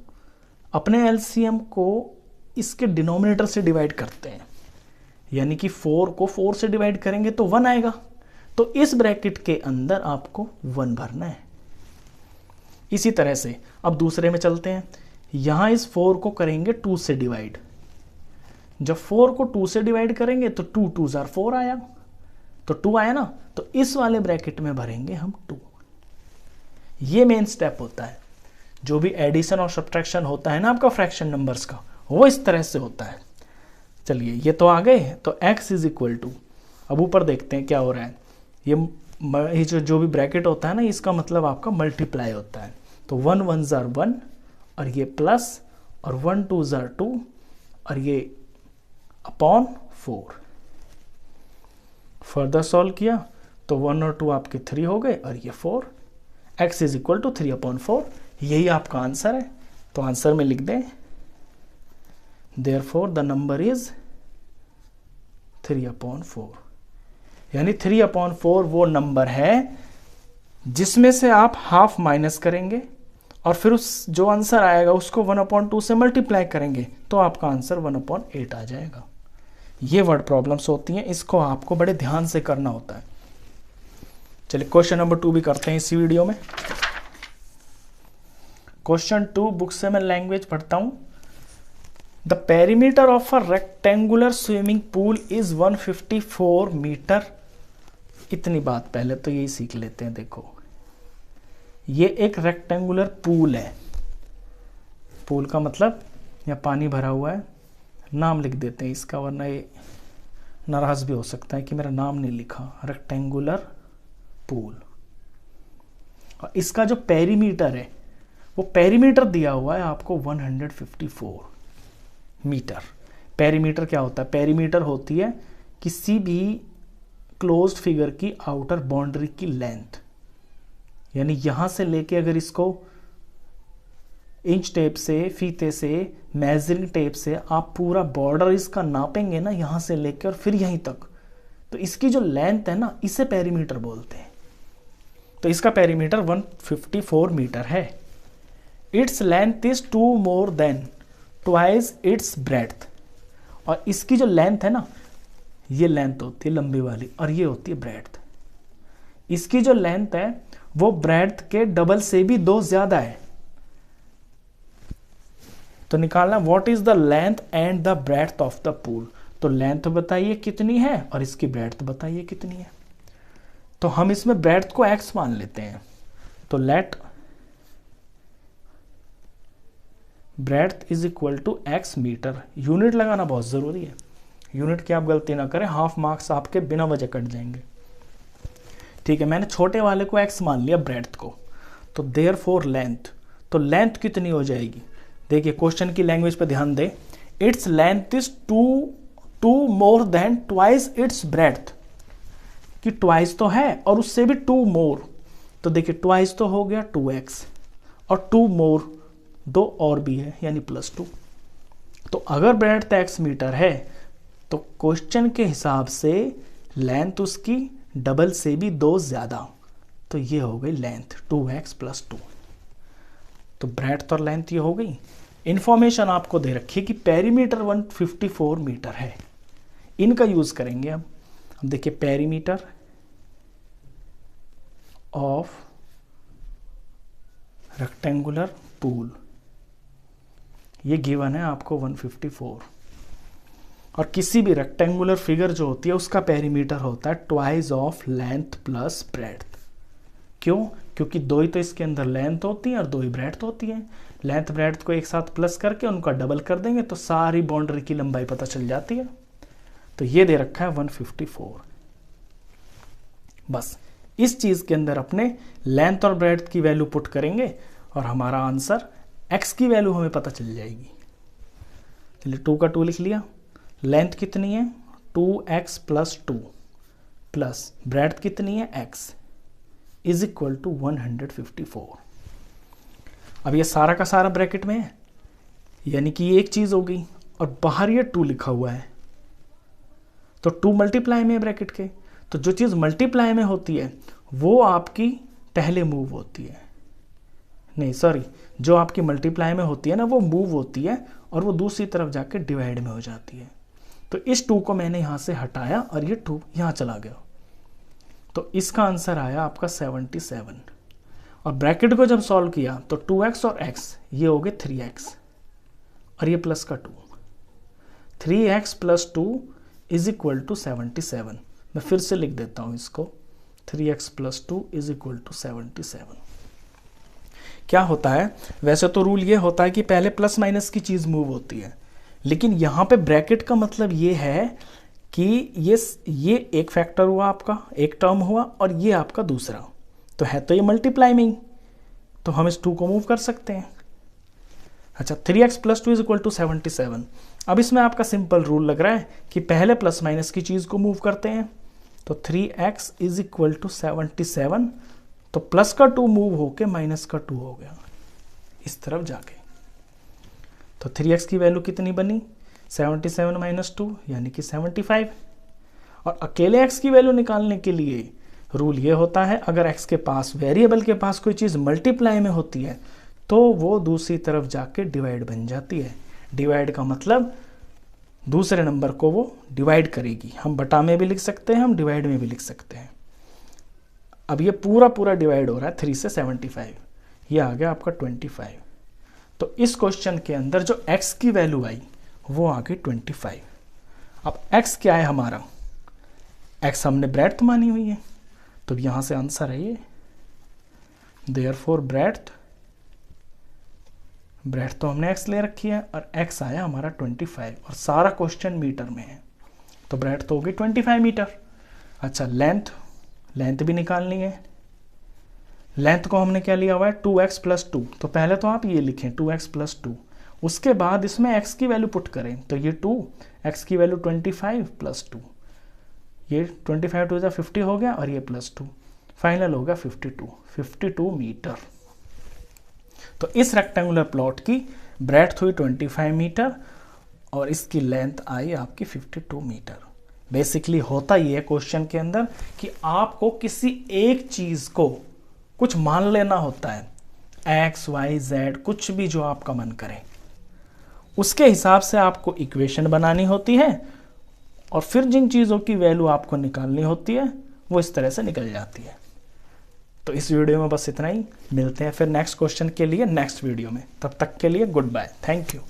Speaker 1: अपने एलसीएम को इसके डिनोमिनेटर से डिवाइड करते हैं। यानी कि 4 को 4 से डिवाइड करेंगे तो 1 आएगा, तो इस ब्रैकेट के अंदर आपको 1 भरना है। इसी तरह से अब दूसरे में चलते हैं। यहां इस 4 को करेंगे 2 से डिवाइड। जब 4 को 2 से डिवाइड करेंगे तो 2 2s are 4 आया, तो 2 आया ना, तो इस वाले ब्रैकेट में भरेंगे हम 2। ये मेन स्टेप होता है। जो भी एडिशन और सब्ट्रैक्शन होता है ना आपका फ्रैक्शन नंबर्स का, वो इस तरह से होता है। चलिए ये तो आ गए, तो x इज इक्वल टू, अब ऊपर देखते हैं क्या हो रहा है। ये जो भी ब्रैकेट होता है ना, इसका मतलब आपका मल्टीप्लाई होता है। तो 1 1s are 1 और ये प्लस, और 1 2s are 2 और ये अपॉन 4। फर्दर सॉल्व किया तो 1 और 2 आपके 3 हो गए और ये 4। x इज इक्वल टू 3/4, यही आपका आंसर है। तो आंसर में लिख दें, Therefore the number is 3/4। यानी 3/4 वो नंबर है जिसमें से आप हाफ माइनस करेंगे और फिर उस जो आंसर आएगा उसको 1/2 से मल्टीप्लाई करेंगे तो आपका आंसर 1/8 आ जाएगा। ये वर्ड प्रॉब्लम्स होती हैं, इसको आपको बड़े ध्यान से करना होता है। चलिए क्वेश्चन नंबर 2 भी करते हैं इसी वीडियो में। क्वेश्चन 2 बुक से मैं लैंग्वेज पढ़ता हूं। The perimeter of a rectangular swimming pool is 154 metre. इतनी बात पहले तो यही सीख लेते हैं। देखो ये एक रेक्टेंगुलर पूल है, पूल का मतलब यहाँ पानी भरा हुआ है। नाम लिख देते हैं इसका, वरना ये नाराज भी हो सकता है कि मेरा नाम नहीं लिखा। रेक्टेंगुलर पूल, और इसका जो पेरीमीटर है वो पेरीमीटर दिया हुआ है आपको 154 मीटर। पेरीमीटर क्या होता है, पेरीमीटर होती है किसी भी क्लोज्ड फिगर की आउटर बाउंड्री की लेंथ। यानी यहां से लेके अगर इसको इंच टेप से, फीते से, मेजरिंग टेप से आप पूरा बॉर्डर इसका नापेंगे ना, यहां से लेकर और फिर यहीं तक, तो इसकी जो लेंथ है ना, इसे पेरीमीटर बोलते हैं। तो इसका पेरीमीटर 154 मीटर है। Its length is 2 more than twice its breadth। और इसकी जो लेंथ है ना, ये लेंथ होती है लंबी वाली और ये होती है ब्रेड्थ। इसकी जो लेंथ है वो ब्रेड्थ के डबल से भी 2 ज्यादा है। तो निकालना what is the length and the breadth of the pool. तो लेंथ बताइए कितनी है और इसकी ब्रेड्थ बताइए कितनी है। तो हम इसमें ब्रेड्थ को x मान लेते हैं। तो let breadth is equal to x metre. Unit लगाना बहुत जरूरी है, यूनिट की आप गलती ना करें, हाफ मार्क्स आपके बिना वजह कट जाएंगे। ठीक है, मैंने छोटे वाले को x मान लिया, ब्रेड्थ को। तो देयरफॉर लेंथ, तो लेंथ कितनी हो जाएगी। देखिए क्वेश्चन की लैंग्वेज पे ध्यान दें। Its length is 2 more than twice it's breadth, कि ट्वाइस तो है और उससे भी 2 more। तो देखिए ट्वाइस तो हो गया 2x और 2 more 2 और भी है यानी +2। तो अगर ब्रेड्थ x मीटर है तो क्वेश्चन के हिसाब से लेंथ उसकी डबल से भी 2 ज्यादा, तो ये हो गई लेंथ 2x + 2। तो ब्रेड्थ और लेंथ ये हो गई। इंफॉर्मेशन आपको दे रखी है कि पेरीमीटर 154 मीटर है, इनका यूज करेंगे। अब देखिए पेरीमीटर ऑफ रेक्टेंगुलर पूल, ये गिवन है आपको 154। और किसी भी रेक्टेंगुलर फिगर जो होती है उसका पेरीमीटर होता है twice of length plus breadth. क्यों? क्योंकि दो ही तो इसके अंदर लेंथ होती है और दो ही ब्रेड्थ होती है। लेंथ ब्रेड्थ को एक साथ प्लस करके उनका डबल कर देंगे तो सारी बाउंड्री की लंबाई पता चल जाती है। तो ये दे रखा है 154। बस इस चीज के अंदर अपने लेंथ और ब्रेड्थ की वैल्यू पुट करेंगे और हमारा आंसर x की वैल्यू हमें पता चल जाएगी। चलिए 2 का 2 लिख लिया। लेंथ कितनी है 2x प्लस 2 प्लस ब्रेड्थ कितनी है x इज इक्वल टू 154। अब ये सारा का सारा ब्रैकेट में है, यानी कि ये एक चीज हो गई और बाहर ये 2 लिखा हुआ है, तो 2 मल्टीप्लाई में ब्रैकेट के। तो जो चीज मल्टीप्लाई में होती है वो आपकी पहले मूव होती है, नहीं सॉरी, जो आपकी मल्टीप्लाई में होती है ना वो मूव होती है और वो दूसरी तरफ जाके डिवाइड में हो जाती है। तो इस 2 को मैंने यहां से हटाया और ये 2 यहां चला गया, तो इसका आंसर आया आपका 77। और ब्रैकेट को जब सॉल्व किया तो 2x और x ये हो गए 3x और ये प्लस का 2, 3x plus 2 is equal to 77। मैं फिर से लिख देता हूं इसको, 3x plus 2 is equal to 77। क्या होता है, वैसे तो रूल ये होता है कि पहले प्लस माइनस की चीज मूव होती है, लेकिन यहां पे ब्रैकेट का मतलब ये है कि ये एक फैक्टर हुआ आपका, एक टर्म हुआ और ये आपका दूसरा, तो है तो ये मल्टीप्लाई में, तो हम इस 2 को मूव कर सकते हैं। अच्छा 3x plus 2 is equal to 77। अब इसमें आपका सिंपल रूल लग रहा है कि पहले प्लस माइनस की चीज को मूव करते हैं, तो 3x इज इक्वल टू 77, तो प्लस का 2 मूव होके माइनस का 2 हो गया इस तरफ जाके। तो 3x की वैल्यू कितनी बनी 77 माइनस 2 यानी कि 75। और अकेले x की वैल्यू निकालने के लिए रूल ये होता है, अगर x के पास वेरिएबल के पास कोई चीज मल्टीप्लाई में होती है तो वो दूसरी तरफ जाके डिवाइड बन जाती है। डिवाइड का मतलब दूसरे नंबर को वो डिवाइड करेगी। हम बटा में भी लिख सकते हैं, हम डिवाइड में भी लिख सकते हैं। अब ये पूरा डिवाइड हो रहा है 3 से 75, ये आ गया आपका 25। तो इस क्वेश्चन के अंदर जो x की वैल्यू आई वो आ गई 25। अब x क्या है हमारा, x हमने ब्रेड्थ मानी हुई है, तो यहां से आंसर है ये, देयरफॉर ब्रेड्थ तो हमने x ले रखी है और x आया हमारा 25 और सारा क्वेश्चन मीटर में है, तो ब्रेड्थ तो होगी 25 मीटर। अच्छा लेंथ भी निकालनी है। लेंथ को हमने क्या लिया हुआ है 2x प्लस 2, तो पहले तो आप ये लिखें 2x प्लस 2, उसके बाद इसमें x की वैल्यू पुट करें, तो ये 2 x की वैल्यू 25 प्लस 2, ये 25 टू 50 हो गया और ये प्लस 2, फाइनल हो गया 52 मीटर। तो इस रेक्टेंगुलर प्लॉट की ब्रेड्थ हुई 25 मीटर और इसकी लेंथ आई आपकी 52 मीटर। बेसिकली होता ये है क्वेश्चन के अंदर कि आपको किसी एक चीज को कुछ मान लेना होता है, x, y, z, कुछ भी जो आपका मन करे, उसके हिसाब से आपको इक्वेशन बनानी होती है और फिर जिन चीज़ों की वैल्यू आपको निकालनी होती है वो इस तरह से निकल जाती है। तो इस वीडियो में बस इतना ही, मिलते हैं फिर नेक्स्ट क्वेश्चन के लिए नेक्स्ट वीडियो में, तब तक के लिए goodbye, thank you.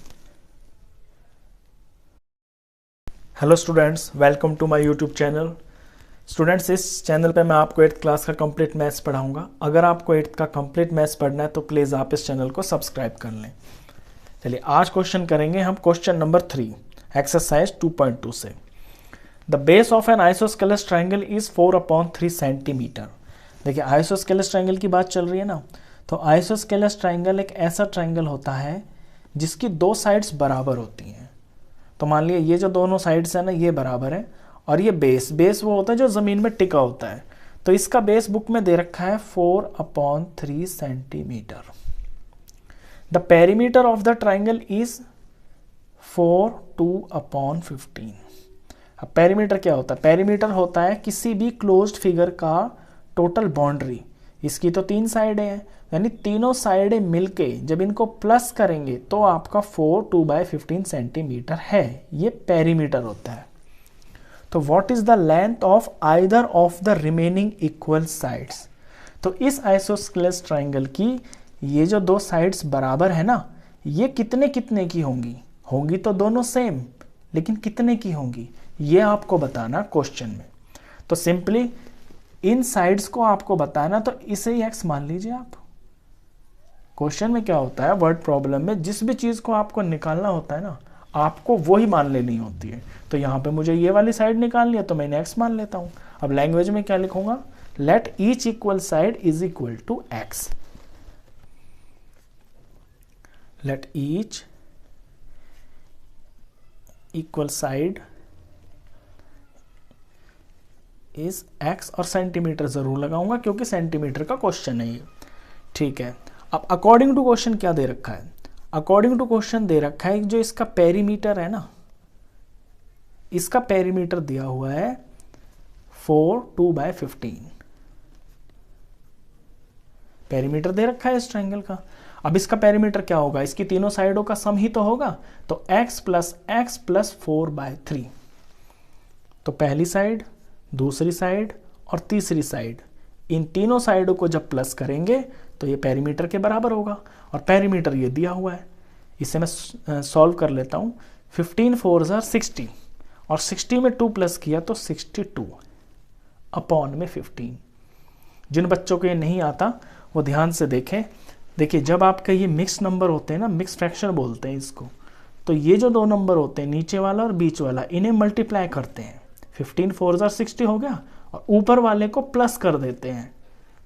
Speaker 1: Hello students, welcome to my YouTube channel. Students, इस चैनल पे मैं आपको 8th क्लास का कंप्लीट मैथ्स पढ़ाऊंगा। अगर आपको 8th का कंप्लीट मैथ्स पढ़ना है तो प्लीज़ आप इस चैनल को सब्सक्राइब कर लें। चलिए आज क्वेश्चन करेंगे हम क्वेश्चन नंबर 3 एक्सरसाइज 2.2 से। The base of an isosceles triangle is 4/3 centimetre. देखिए आइसोस्केलस ट्राइंगल की बात चल रही है ना, तो आइसोस्केलस ट्राइंगल एक ऐसा ट्राइंगल होता है जिसकी 2 साइड्स बराबर होती हैं। तो मान लिया ये जो दोनों साइड्स है ना ये बराबर है और ये बेस वो होता है जो जमीन में टिका होता है, तो इसका बेस बुक में दे रखा है 4/3 centimetre. The perimeter of the triangle is 4/2/15। अब पेरीमीटर क्या होता है, पेरीमीटर होता है किसी भी क्लोज्ड फिगर का टोटल बाउंड्री। इसकी तो 3 साइडें हैं, यानी तीनों साइडें मिलके जब इनको प्लस करेंगे तो आपका 4/2/15 सेंटीमीटर है, ये पेरीमीटर होता है। तो what is the length of either of the remaining equal sides. तो इस आइसोस्केलस ट्राइंगल की ये जो 2 साइड्स बराबर है ना, ये कितने कितने की होंगी, होंगी तो दोनों सेम, लेकिन कितने की होंगी ये आपको बताना क्वेश्चन में। तो सिंपली इन साइड्स को आपको बताना, तो इसे ही x मान लीजिए आप। क्वेश्चन में क्या होता है, वर्ड प्रॉब्लम में जिस भी चीज को आपको निकालना होता है ना, आपको वो ही मान लेनी होती है। तो यहाँ पे मुझे ये वाली साइड निकालनी है तो मैंने x मान लेता हूँ। अब लैंग्वेज में क्या लिखूंगा, let each equal side is equal to x। Let each equal side is x, और सेंटीमीटर जरूर लगाऊंगा क्योंकि सेंटीमीटर का क्वेश्चन है ये। ठीक है, अब अकॉर्डिंग टू क्वेश्चन क्या दे रखा है, अकॉर्डिंग टू क्वेश्चन दे रखा है जो इसका पेरीमीटर है ना, इसका पेरीमीटर दिया हुआ है 4 2/15 पेरीमीटर दे रखा है इस ट्रायंगल का। अब इसका पेरीमीटर क्या होगा, इसकी तीनों साइडों का सम ही तो होगा, तो x प्लस 4/3। तो पहली साइड, दूसरी साइड और तीसरी साइड, इन तीनों साइडों को जब प्लस करेंगे तो ये पेरीमीटर के बराबर होगा, और पेरीमीटर ये दिया हुआ है। इसे मैं सॉल्व कर लेता हूँ। 15 4 60, और 60 में 2 प्लस किया तो 62 अपॉन में 15। जिन बच्चों को ये नहीं आता वो ध्यान से देखें। देखिए जब आपके ये मिक्स नंबर होते हैं ना, मिक्स फ्रैक्शन बोलते हैं इसको, तो ये जो दो नंबर होते हैं नीचे वाला और बीच वाला, इन्हें मल्टीप्लाई करते हैं। 15 4 60 हो गया, और ऊपर वाले को प्लस कर देते हैं,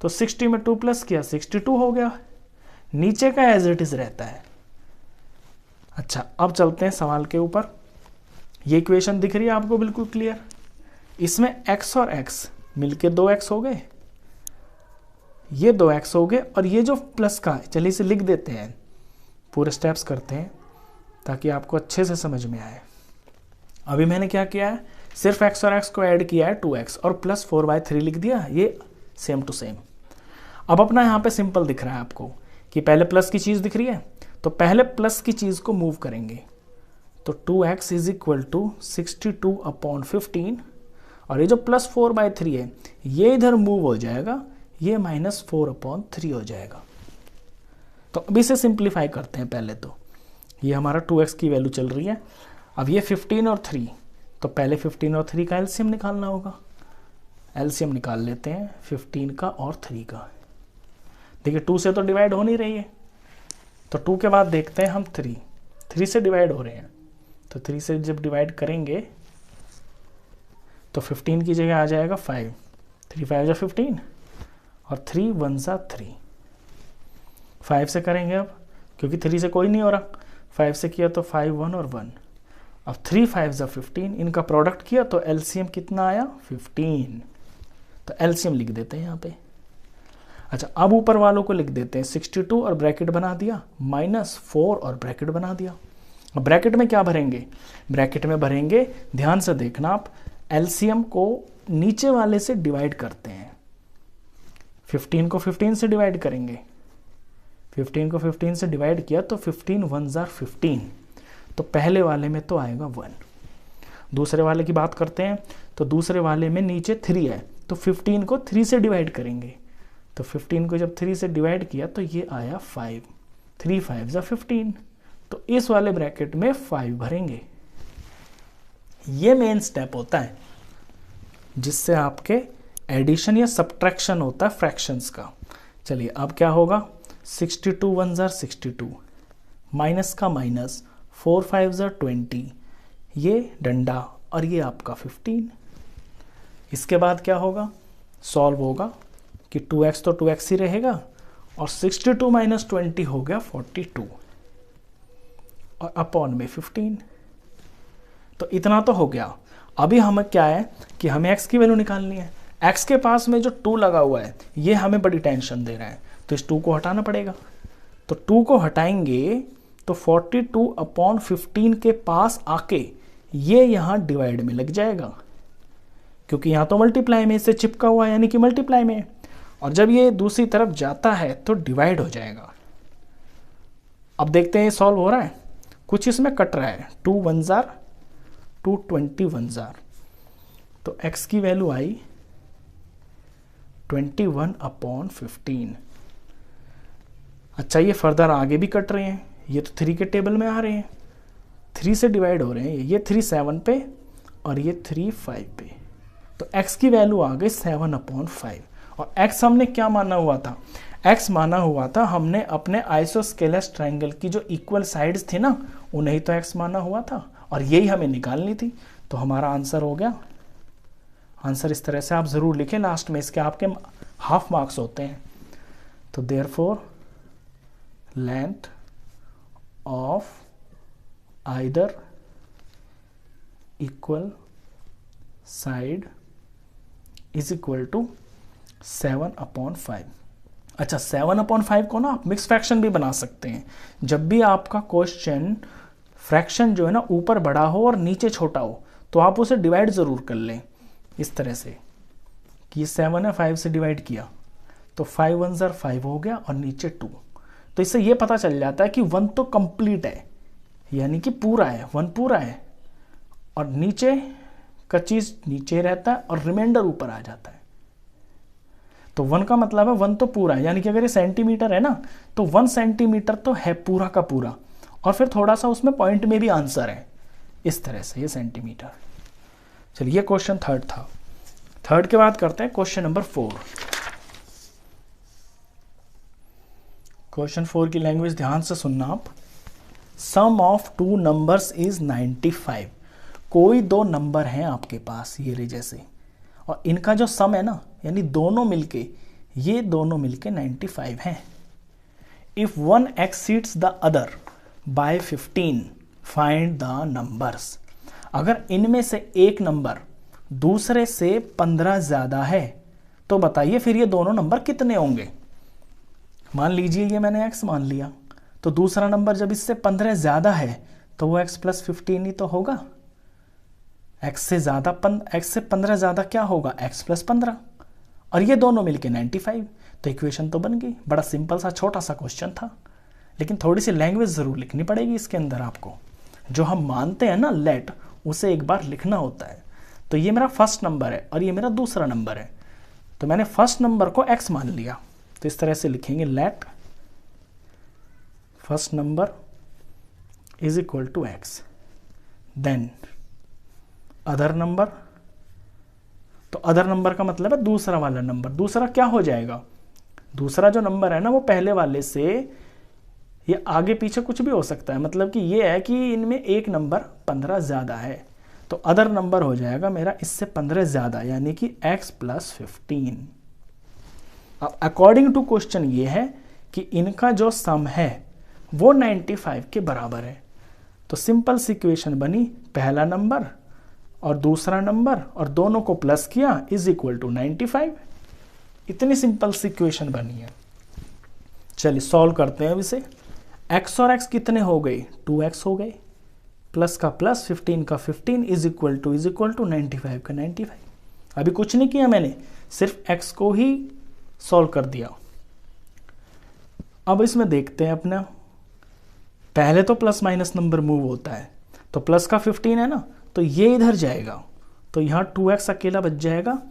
Speaker 1: तो 60 में 2 प्लस किया 62 हो गया। नीचे का एज इट इज रहता है। अच्छा, अब चलते हैं सवाल के ऊपर। ये इक्वेशन दिख रही है आपको बिल्कुल क्लियर। इसमें x और x मिलके 2x हो गए, ये 2x हो गए, और ये जो प्लस का है, चलिए इसे लिख देते हैं, पूरे स्टेप्स करते हैं ताकि आपको अच्छे से समझ में आए। अभी मैंने क्या किया है, सिर्फ x और x को ऐड किया है 2x, और प्लस 4/3 लिख दिया, ये सेम टू सेम। अब अपना यहाँ पे सिंपल दिख रहा है आपको कि पहले प्लस की चीज़ दिख रही है, तो पहले प्लस की चीज़ को मूव करेंगे, तो 2x is equal to 62 upon 15, और ये जो प्लस 4/3 है ये इधर मूव हो जाएगा, ये -4/3 हो जाएगा। तो अब इसे सिंप्लीफाई करते हैं पहले। तो ये हमारा 2x की वैल्यू चल रही है। अब ये 15 और 3, तो पहले 15 और 3 का एलसीएम निकालना होगा। एलसीएम निकाल लेते हैं 15 का और 3 का। देखिए 2 से तो डिवाइड हो नहीं रही है, तो 2 के बाद देखते हैं हम 3 से डिवाइड हो रहे हैं, तो 3 से जब डिवाइड करेंगे तो 15 की जगह आ जाएगा 5, 3 5 जा 15, और 3 1 जा 3। 5 से करेंगे अब, क्योंकि 3 से कोई नहीं हो रहा, 5 से किया तो 5 1 और 1। अब 3 5 जा 15, इनका प्रोडक्ट किया तो एलसीएम कितना आया 15, तो एलसीएम लिख देते हैं यहाँ पे। अच्छा, अब ऊपर वालों को लिख देते हैं 62 और ब्रैकेट बना दिया, -4 और ब्रैकेट बना दिया। अब ब्रैकेट में क्या भरेंगे, ब्रैकेट में भरेंगे, ध्यान से देखना आप, एलसीएम को नीचे वाले से डिवाइड करते हैं। 15 को 15 से डिवाइड करेंगे, 15 को 15 से डिवाइड किया तो 15 1 जा 15, तो पहले वाले में तो आएगा 1। दूसरे वाले की बात करते हैं, तो दूसरे वाले में नीचे 3 है, तो 15 को 3 से डिवाइड करेंगे, तो 15 को जब 3 से डिवाइड किया तो ये आया 5, 3 5 जा 15, तो इस वाले ब्रैकेट में 5 भरेंगे। ये मेन स्टेप होता है जिससे आपके एडिशन या सब्ट्रैक्शन होता है फ्रैक्शंस का। चलिए अब क्या होगा, 62 1 जा 62, माइनस का माइनस, 4 5 जा 20, ये डंडा, और ये आपका 15। इसके बाद क्या होगा, सॉल्व होगा कि 2x तो 2x ही रहेगा, और 62 माइनस 20 हो गया 42, और अपॉन में 15। तो इतना तो हो गया। अभी हमें क्या है कि हमें x की वैल्यू निकालनी है। x के पास में जो 2 लगा हुआ है ये हमें बड़ी टेंशन दे रहा है, तो इस 2 को हटाना पड़ेगा। तो 2 को हटाएंगे तो 42 अपॉन 15 के पास आके ये यहाँ डिवाइड में लग जाएगा, क्योंकि यहाँ तो मल्टीप्लाई में इससे चिपका हुआ है, यानी कि मल्टीप्लाई में, और जब ये दूसरी तरफ जाता है तो डिवाइड हो जाएगा। अब देखते हैं सॉल्व हो रहा है, कुछ इसमें कट रहा है, 2 1 जार 2 21 जार, तो x की वैल्यू आई 21 अपॉन 15। अच्छा, ये फर्दर आगे भी कट रहे हैं, ये तो 3 के टेबल में आ रहे हैं, 3 से डिवाइड हो रहे हैं, ये 3 7 पे और ये 3 5 पे। तो x की वैल्यू आ गई 7/5। और x हमने क्या माना हुआ था? x माना हुआ था हमने अपने आइसोस्केलस ट्रायंगल की जो इक्वल साइड्स थी ना, उन्हें ही तो x माना हुआ था और यही हमें निकालनी थी। तो हमारा आंसर हो गया। आंसर इस तरह से आप ज़रूर लिखें, लास्ट में इसके आपके हाफ मार्क्स होते हैं। तो therefore length of either equal side is equal to 7/5। अच्छा, 7/5 को ना आप मिक्स फ्रैक्शन भी बना सकते हैं। जब भी आपका क्वेश्चन फ्रैक्शन जो है ना ऊपर बड़ा हो और नीचे छोटा हो, तो आप उसे डिवाइड ज़रूर कर लें इस तरह से कि 7 है, 5 से डिवाइड किया तो 5 1 5 हो गया और नीचे 2। तो इससे ये पता चल जाता है कि 1 तो कंप्लीट है, यानी कि पूरा है, 1 पूरा है, और नीचे का चीज़ नीचे रहता है और रिमाइंडर ऊपर आ जाता है। तो 1 का मतलब है 1 तो पूरा है, यानी कि अगर ये सेंटीमीटर है ना तो 1 सेंटीमीटर तो है पूरा का पूरा, और फिर थोड़ा सा उसमें पॉइंट में भी आंसर है, इस तरह से ये सेंटीमीटर। चलिए, ये क्वेश्चन थर्ड था। थर्ड के बाद करते हैं क्वेश्चन नंबर 4। क्वेश्चन 4 की लैंग्वेज ध्यान से सुनना आप। सम ऑफ 2 नंबर्स इज 95। कोई 2 नंबर हैं आपके पास ये रे जैसे, और इनका जो सम है ना, यानी दोनों मिलके, ये दोनों मिलके 95 हैं। If one exceeds the other by 15 find the numbers. अगर इनमें से एक नंबर दूसरे से 15 ज्यादा है तो बताइए फिर ये दोनों नंबर कितने होंगे। मान लीजिए ये मैंने x मान लिया, तो दूसरा नंबर जब इससे 15 ज्यादा है तो वो x + 15 ही तो होगा। x से 15 ज्यादा क्या होगा? x + 15, और ये दोनों मिलके 95। तो इक्वेशन तो बन गई। बड़ा सिंपल सा छोटा सा क्वेश्चन था, लेकिन थोड़ी सी लैंग्वेज जरूर लिखनी पड़ेगी इसके अंदर आपको। जो हम मानते हैं ना लेट, उसे एक बार लिखना होता है। तो ये मेरा फर्स्ट नंबर है और ये मेरा दूसरा नंबर है, तो मैंने फर्स्ट नंबर को x मान लिया, तो इस तरह से लिखेंगे let first number is equal to x, then other number. तो अदर नंबर का मतलब है दूसरा वाला नंबर। दूसरा क्या हो जाएगा? दूसरा जो नंबर है ना वो पहले वाले से, ये आगे पीछे कुछ भी हो सकता है, मतलब कि ये है कि इनमें एक नंबर 15 ज्यादा है, तो अदर नंबर हो जाएगा मेरा इससे 15 ज्यादा, यानी कि x + 15। अब अकॉर्डिंग टू क्वेश्चन ये है कि इनका जो सम है वो 95 के बराबर है। तो सिंपल सी इक्वेशन बनी, पहला नंबर और दूसरा नंबर और दोनों को प्लस किया इज इक्वल टू 95। इतनी सिंपल सी इक्वेशन बनी है। चलिए सॉल्व करते हैं अब इसे। x और x कितने हो गए? 2x हो गए, प्लस का प्लस, 15 का 15 इज इक्वल टू 95 का 95। अभी कुछ नहीं किया मैंने, सिर्फ x को ही सॉल्व कर दिया। अब इसमें देखते हैं अपना, पहले तो प्लस माइनस नंबर मूव होता है, तो प्लस का 15 है ना, तो ये इधर जाएगा, तो यहाँ 2x अकेला बच जाएगा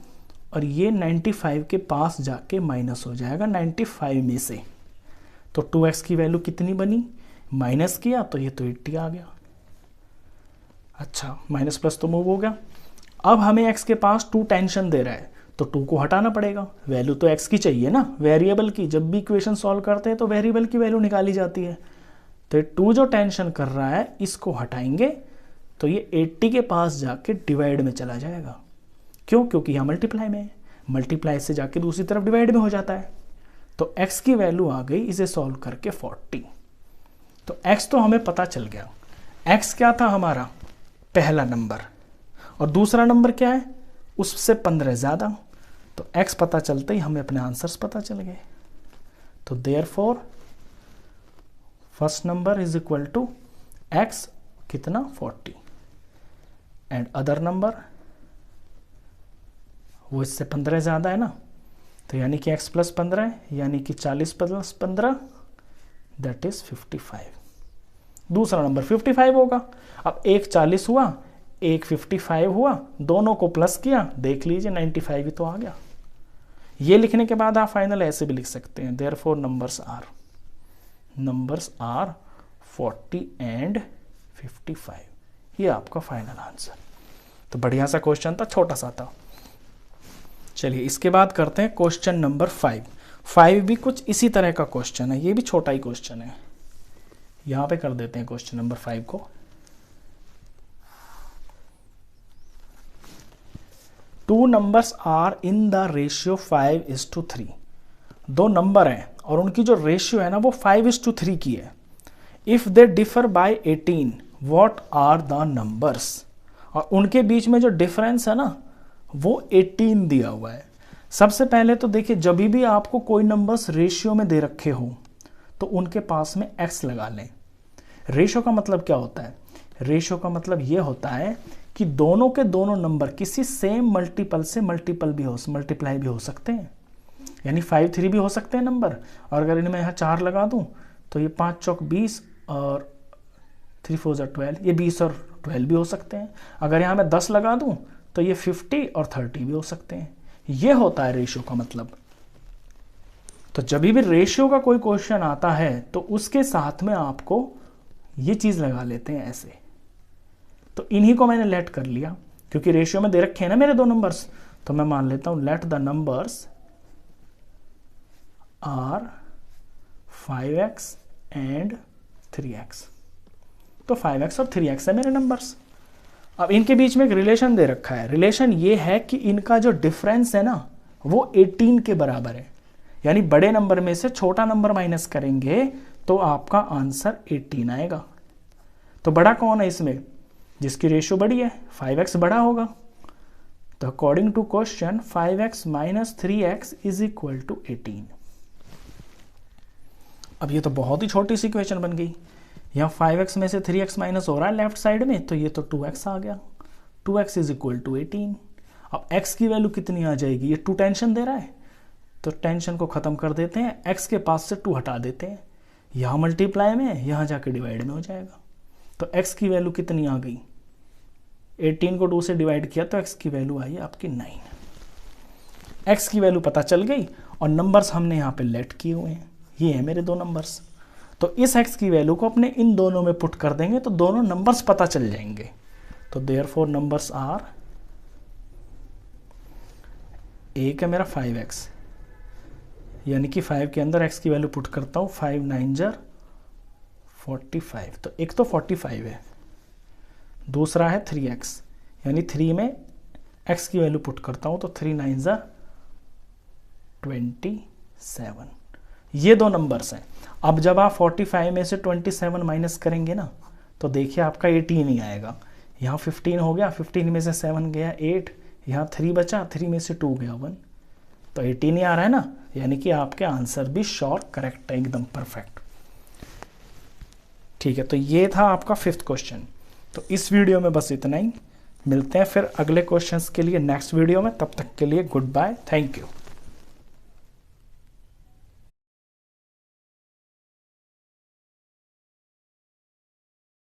Speaker 1: और ये 95 के पास जाके माइनस हो जाएगा 95 में से। तो 2x की वैल्यू कितनी बनी? माइनस किया तो ये तो 80 आ गया। अच्छा, माइनस प्लस तो मूव हो गया। अब हमें x के पास 2 टेंशन दे रहा है, तो 2 को हटाना पड़ेगा। वैल्यू तो x की चाहिए ना, वेरिएबल की। जब भी इक्वेशन सॉल्व करते हैं तो वेरिएबल की वैल्यू निकाली जाती है। तो 2 जो टेंशन कर रहा है इसको हटाएंगे तो ये 80 के पास जाके डिवाइड में चला जाएगा। क्यों? क्योंकि यहाँ मल्टीप्लाई में है, मल्टीप्लाई से जाके दूसरी तरफ डिवाइड में हो जाता है। तो x की वैल्यू आ गई इसे सॉल्व करके 40। तो x तो हमें पता चल गया। x क्या था हमारा? पहला नंबर, और दूसरा नंबर क्या है? उससे 15 ज्यादा। तो x पता चलते ही हमें अपने आंसर्स पता चल गए। तो therefore first number is equal to x कितना? 40, एंड अदर नंबर वो इससे 15 ज्यादा है ना, तो यानी कि x + 15 है, यानी कि 40 + 15 दैट इज 55। दूसरा नंबर 55 होगा। अब एक 40 हुआ, एक 55 हुआ, दोनों को प्लस किया, देख लीजिए 95 ही तो आ गया। ये लिखने के बाद आप फाइनल ऐसे भी लिख सकते हैं, देयरफॉर नंबर्स आर 40 एंड 55, ये आपका फाइनल आंसर। तो बढ़िया सा क्वेश्चन था, छोटा सा था। चलिए इसके बाद करते हैं क्वेश्चन नंबर 5 भी कुछ इसी तरह का क्वेश्चन है, ये भी छोटा ही क्वेश्चन है। यहां पे कर देते हैं क्वेश्चन नंबर 5 को। Two numbers are in the ratio 5:3। दो नंबर हैं और उनकी जो रेशियो है ना वो 5:3 की है। If they differ by 18 what are the numbers. और उनके बीच में जो डिफरेंस है ना वो 18 दिया हुआ है। सबसे पहले तो देखिए, जब भी आपको कोई नंबर्स रेशियो में दे रखे हो तो उनके पास में x लगा लें। रेशियो का मतलब क्या होता है? रेशियो का मतलब ये होता है कि दोनों के दोनों नंबर किसी सेम मल्टीपल से मल्टीप्लाई भी हो सकते हैं। यानी 5 3 भी हो सकते हैं नंबर, और अगर इनमें यहाँ 4 लगा दूं तो ये 5 चौक 20 और 3 4 12, ये 20 और 12 भी हो सकते हैं। अगर यहाँ मैं 10 लगा दूं तो ये 50 और 30 भी हो सकते हैं। ये होता है रेशियो का मतलब। तो जब भी रेशियो का कोई क्वेश्चन आता है तो उसके साथ में आपको ये चीज लगा लेते हैं ऐसे। तो इन्हीं को मैंने लेट कर लिया क्योंकि रेशियो में दे रखे हैं ना मेरे दो नंबर्स, तो मैं मान लेता हूं let the numbers are 5x and 3x। तो 5x और 3x है मेरे नंबर्स। अब इनके बीच में एक रिलेशन दे रखा है। रिलेशन ये है कि इनका जो डिफरेंस है ना वो 18 के बराबर है। यानी बड़े नंबर में से छोटा नंबर माइनस करेंगे तो आपका आंसर 18 आएगा। तो बड़ा कौन है इसमें? जिसकी रेशियो बड़ी है, 5x बड़ा होगा। तो according to question 5x minus 3x is equal to 18। अब ये तो बहुत ही छोटी सी इक्वेशन बन गई। यहाँ 5x में से 3x माइनस हो रहा है लेफ्ट साइड में, तो ये तो 2x आ गया। 2x is equal to 18। अब x की वैल्यू कितनी आ जाएगी? ये 2 टेंशन दे रहा है, तो टेंशन को खत्म कर देते हैं, x के पास से 2 हटा देते हैं। यहाँ मल्टीप्लाई में, यहाँ जाके डिवाइड में हो जाएगा। तो x की वैल्यू कितनी आ गई? 18 को 2 से डिवाइड किया तो x की वैल्यू आई आपकी 9। x की वैल्यू पता चल गई और नंबर्स हमने यहाँ पे लेट किए हुए हैं। ये है मेरे दो नंबर्स। तो इस x की वैल्यू को अपने इन दोनों में पुट कर देंगे तो दोनों नंबर्स पता चल जाएंगे। तो देयरफॉर नंबर्स आर, एक है मेरा 5x, यानी कि 5 के अंदर x की वैल्यू पुट करता हूं, 5 9 जार 45। तो एक तो 45 है, दूसरा है 3x, यानी 3 में x की वैल्यू पुट करता हूं तो 3 9 जार 27। ये दो नंबर्स हैं। अब जब आप 45 में से 27 माइनस करेंगे ना तो देखिए आपका 18 ही आएगा। यहाँ 15 हो गया, 15 में से 7 गया 8, यहाँ 3 बचा, 3 में से 2 गया 1, तो 18 ही आ रहा है ना। यानी कि आपके आंसर भी श्योर करेक्ट है, एकदम परफेक्ट। ठीक है, तो ये था आपका 5th क्वेश्चन। तो इस वीडियो में बस इतना ही। मिलते हैं फिर अगले क्वेश्चंस के लिए नेक्स्ट वीडियो में। तब तक के लिए गुड बाय, थैंक यू।